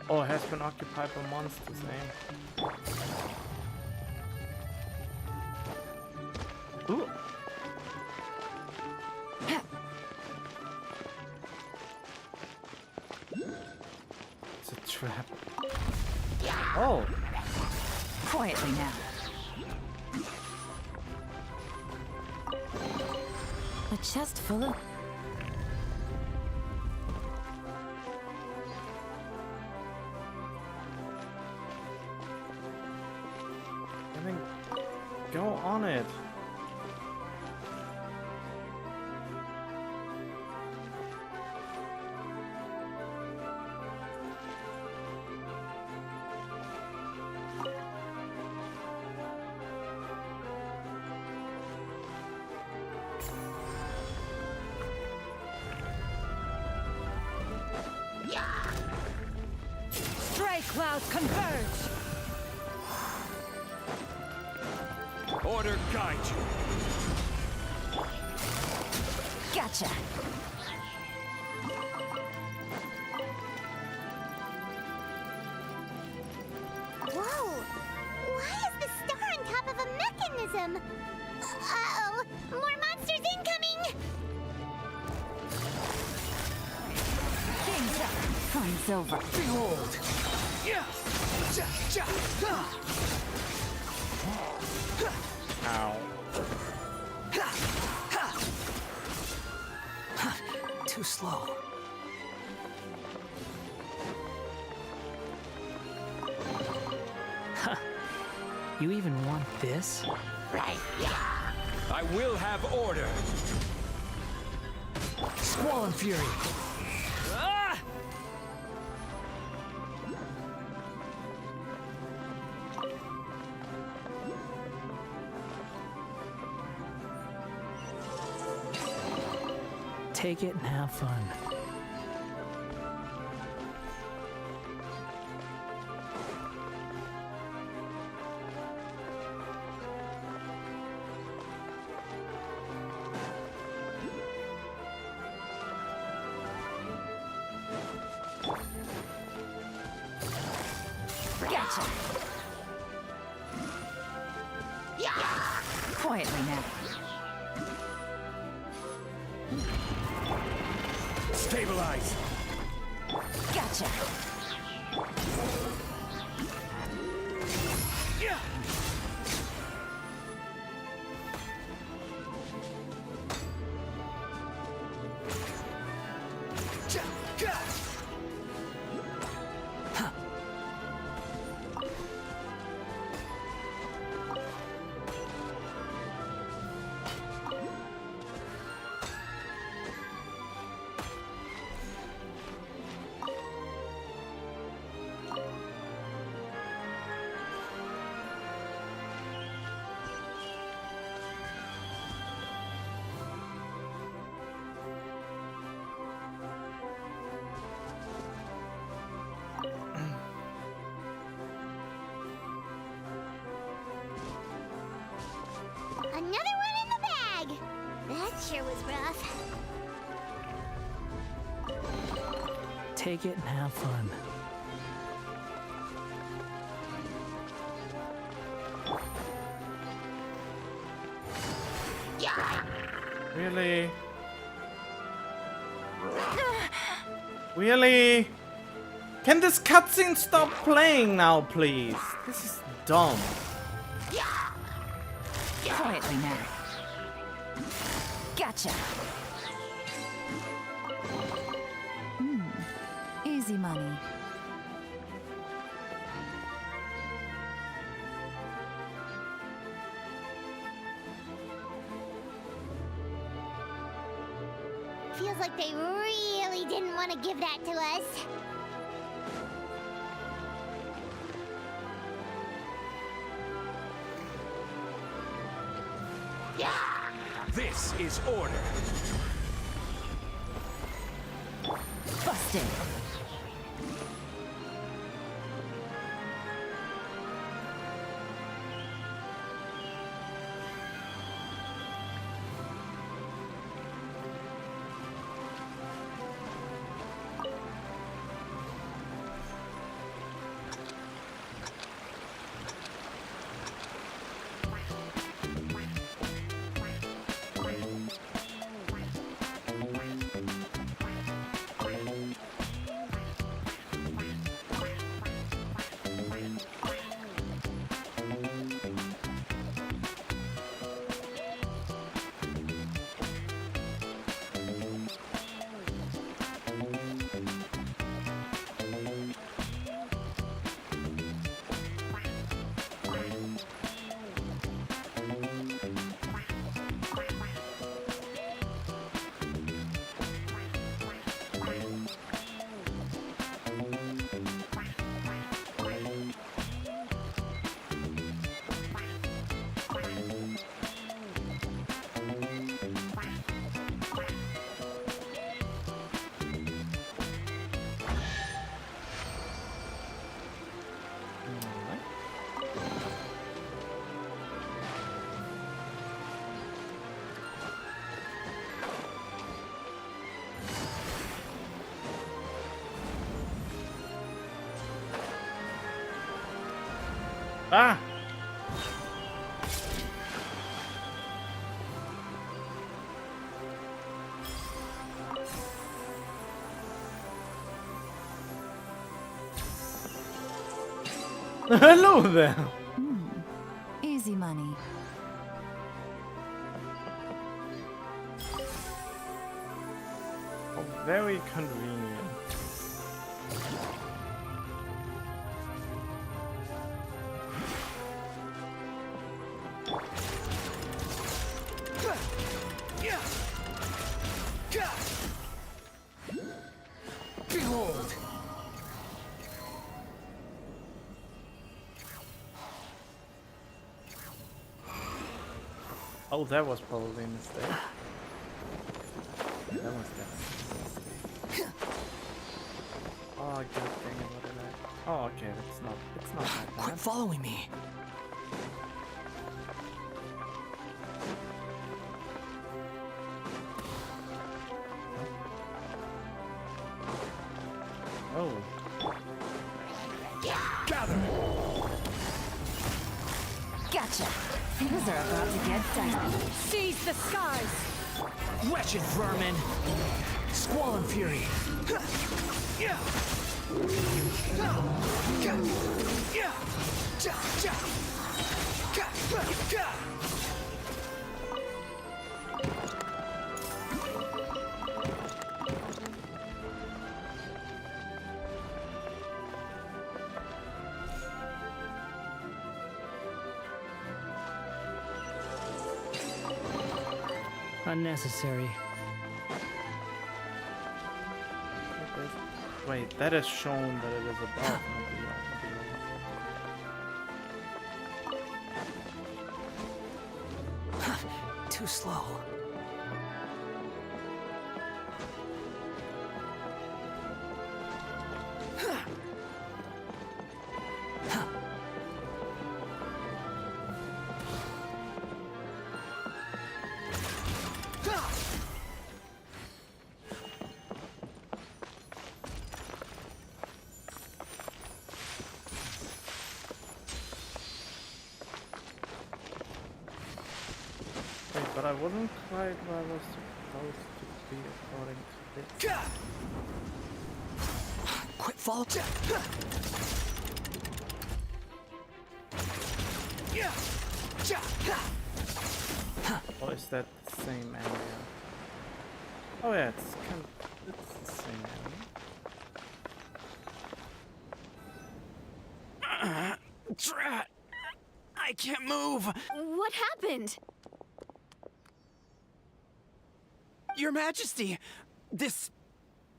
Oh, it has been occupied by monsters, eh? Ooh. It's a trap. Oh. Quietly now. A chest full of... I mean, go on it. Stray clouds converge! Order guide you. Gotcha! Whoa! Why is the star on top of a mechanism? Uh-oh! More monsters incoming! Game's up! Fun's over. Behold! Yeah! Ow. Too slow. Huh. You even want this? Right, yeah. I will have order. Squall and fury. Ah! Take it and have fun. Gotcha! Quietly now. Stabilize. Gotcha! Another one in the bag! That sure was rough. Take it and have fun. Really? Really? Can this cutscene stop playing now, please? This is dumb. Quietly now. Gotcha. Easy money. Feels like they really didn't want to give that to us. This is order. Busted. Ah! Hello there! Easy money. Oh, very convenient. Behold! Oh, that was probably a mistake. That was definitely a mistake. Oh, good thing about that. Oh, okay, it's not that bad. Quit following me. Oh. Gather! Gotcha. Things are about to get dicey. Seize the skies! Wretched vermin! Squall and fury! Unnecessary. Wait, that is shown that it is above, not below. Too slow. Wait, but I wasn't quite where I was supposed to be according to this. Quick follow. Or is that the same area? Oh yeah, it's the same area. Drat! I can't move! What happened? Your Majesty! This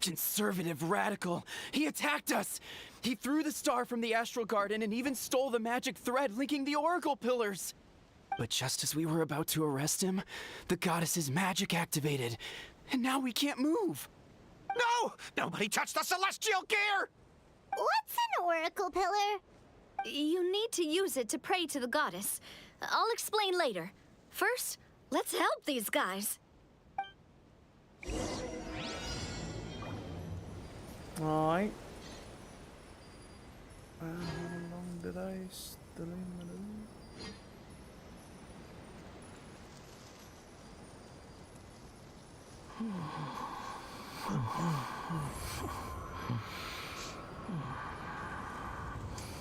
conservative radical, he attacked us! He threw the star from the Astral Garden and even stole the magic thread linking the Oracle Pillars! But just as we were about to arrest him, the goddess's magic activated, and now we can't move! No! Nobody touched the celestial gear! What's an oracle pillar? You need to use it to pray to the goddess. I'll explain later. First, let's help these guys. Alright. How long did I still in the loop?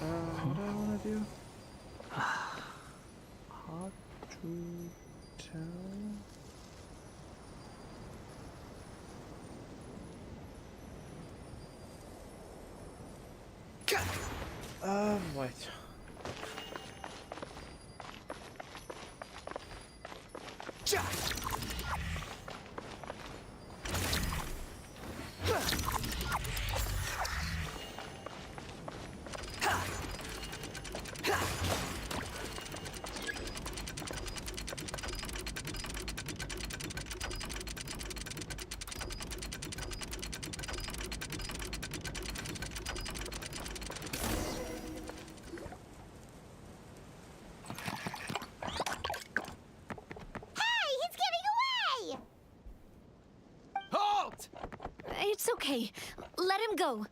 What do I want to do? Hard to tell. Wait. It's okay. Let him go.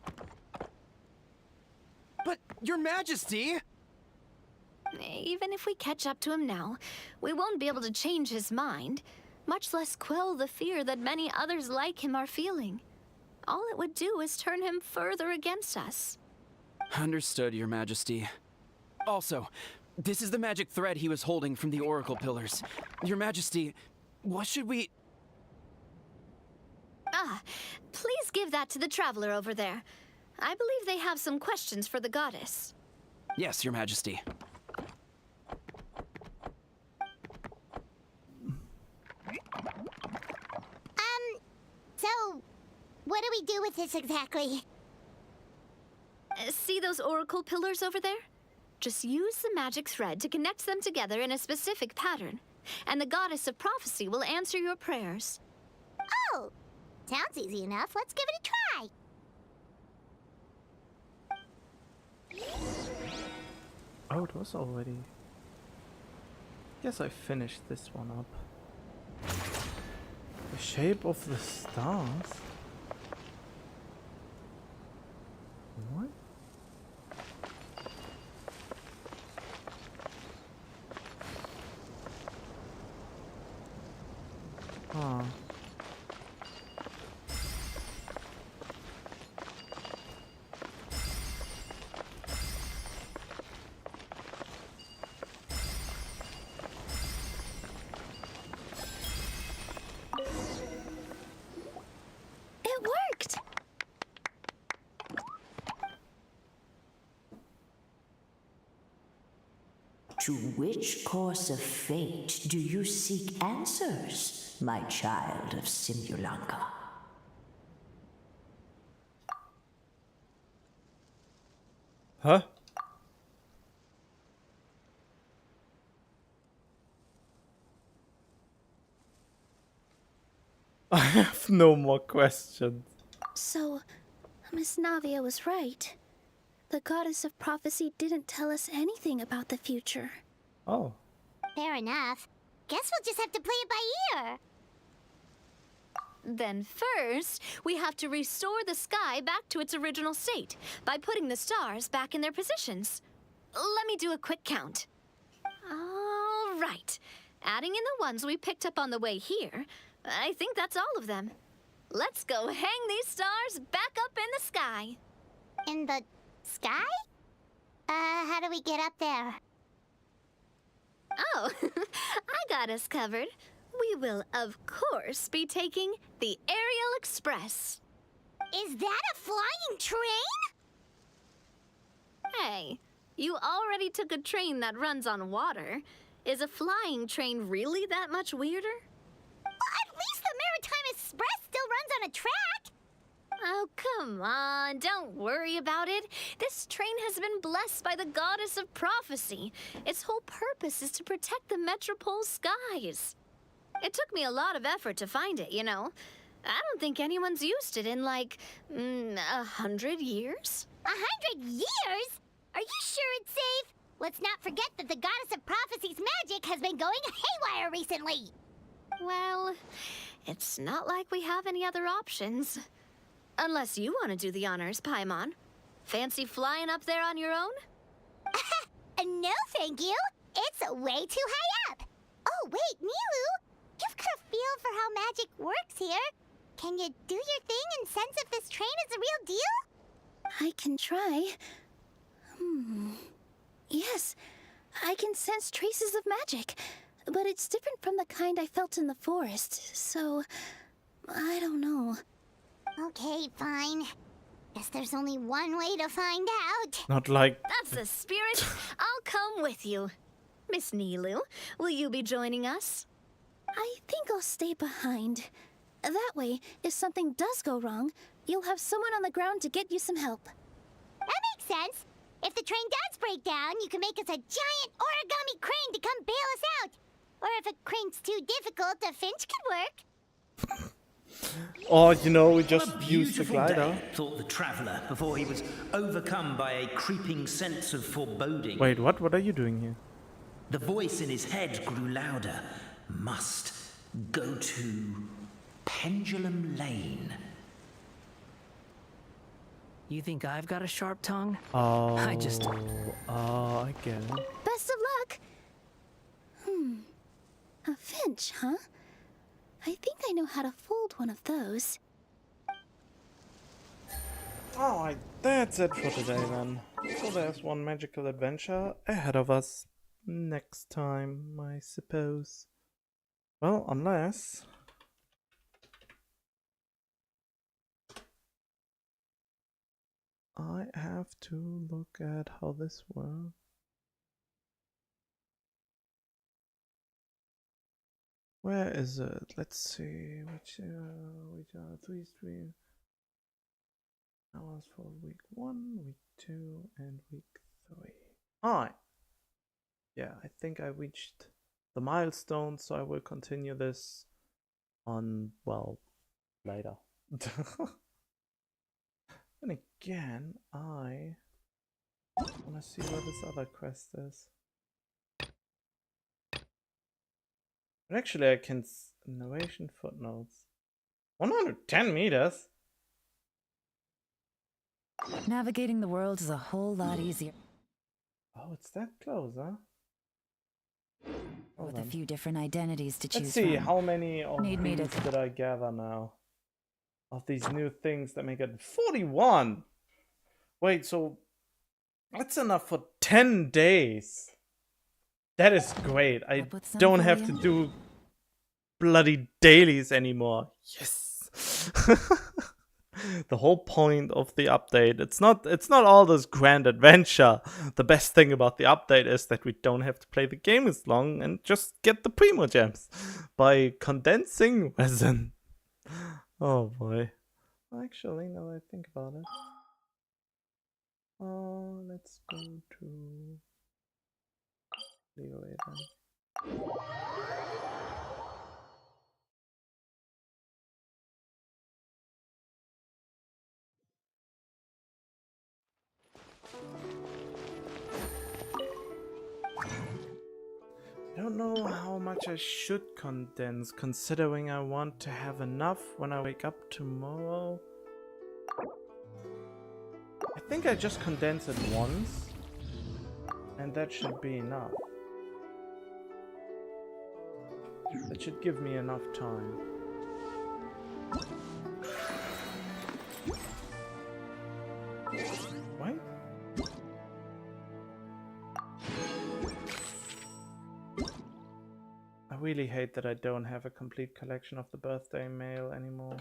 But, Your Majesty! Even if we catch up to him now, we won't be able to change his mind, much less quell the fear that many others like him are feeling. All it would do is turn him further against us. Understood, Your Majesty. Also, this is the magic thread he was holding from the Oracle Pillars. Your Majesty, what should we... Ah, please give that to the traveler over there. I believe they have some questions for the goddess. Yes, Your Majesty. So, what do we do with this exactly? See those oracle pillars over there? Just use the magic thread to connect them together in a specific pattern, and the goddess of prophecy will answer your prayers. Oh, sounds easy enough. Let's give it a try. Oh, it was already... Guess I finished this one up. The shape of the stars? What? Huh. It worked! To which course of fate do you seek answers, my child of Simulanka? Huh? I have no more questions. So, Miss Navia was right. The goddess of prophecy didn't tell us anything about the future. Oh. Fair enough. Guess we'll just have to play it by ear. Then first, we have to restore the sky back to its original state by putting the stars back in their positions. Let me do a quick count. All right. Adding in the ones we picked up on the way here, I think that's all of them. Let's go hang these stars back up in the sky. In the sky? How do we get up there? Oh, I got us covered. We will, of course, be taking the Aerial Express. Is that a flying train? Hey, you already took a train that runs on water. Is a flying train really that much weirder? Well, at least the Maritime Express still runs on a track. Oh, come on, don't worry about it. This train has been blessed by the goddess of prophecy. Its whole purpose is to protect the Metropole skies. It took me a lot of effort to find it, you know. I don't think anyone's used it in, like, 100 years. 100 years? Are you sure it's safe? Let's not forget that the goddess of prophecy's magic has been going haywire recently. Well, it's not like we have any other options. Unless you want to do the honors, Paimon. Fancy flying up there on your own? No, thank you. It's way too high up. Oh, wait, Nilu. You've got a feel for how magic works here. Can you do your thing and sense if this train is the real deal? I can try. Yes, I can sense traces of magic, but it's different from the kind I felt in the forest, so I don't know. Okay, fine. Guess there's only one way to find out. Not like... That's the spirit. I'll come with you. Miss Nilu, will you be joining us? I think I'll stay behind. That way, if something does go wrong, you'll have someone on the ground to get you some help. That makes sense. If the train does break down, you can make us a giant origami crane to come bail us out. Or if a crane's too difficult, a finch could work. Or, you know, we just What a use the beautiful glider. day, thought the traveller before he was overcome by a creeping sense of foreboding. Wait, what? What are you doing here? The voice in his head grew louder. Must go to Pendulum Lane. You think I've got a sharp tongue? Oh, I I get it. Best of luck! A finch, huh? I think I know how to fold one of those. Alright, that's it for today then. So there's one magical adventure ahead of us next time, I suppose. Well, unless... I have to look at how this works. Where is it? Let's see. Which are 3 hours for week 1, week 2, and week 3. Alright. Yeah, I think I reached the milestone, so I will continue this on, well, later. And again, I want to see where this other quest is. And actually, I can narration footnotes. 110 meters. Navigating the world is a whole lot easier. Oh, it's that close, huh? With a few different identities to choose Let's see, from. how many of Need me these to- did I gather now? Of these new things that make it 41! Wait, so that's enough for 10 days. That is great. I some don't for have you? to do bloody dailies anymore. Yes. The whole point of the update. It's not all this grand adventure. The best thing about the update is that we don't have to play the game as long and just get the Primo Gems by condensing resin. Oh boy. Actually, now that I think about it. Oh, let's go to Leeway then. I don't know how much I should condense, considering I want to have enough when I wake up tomorrow. I think I just condense it once, and that should be enough. That should give me enough time. What? I really hate that I don't have a complete collection of the birthday mail anymore.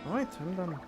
Alright, I'm done.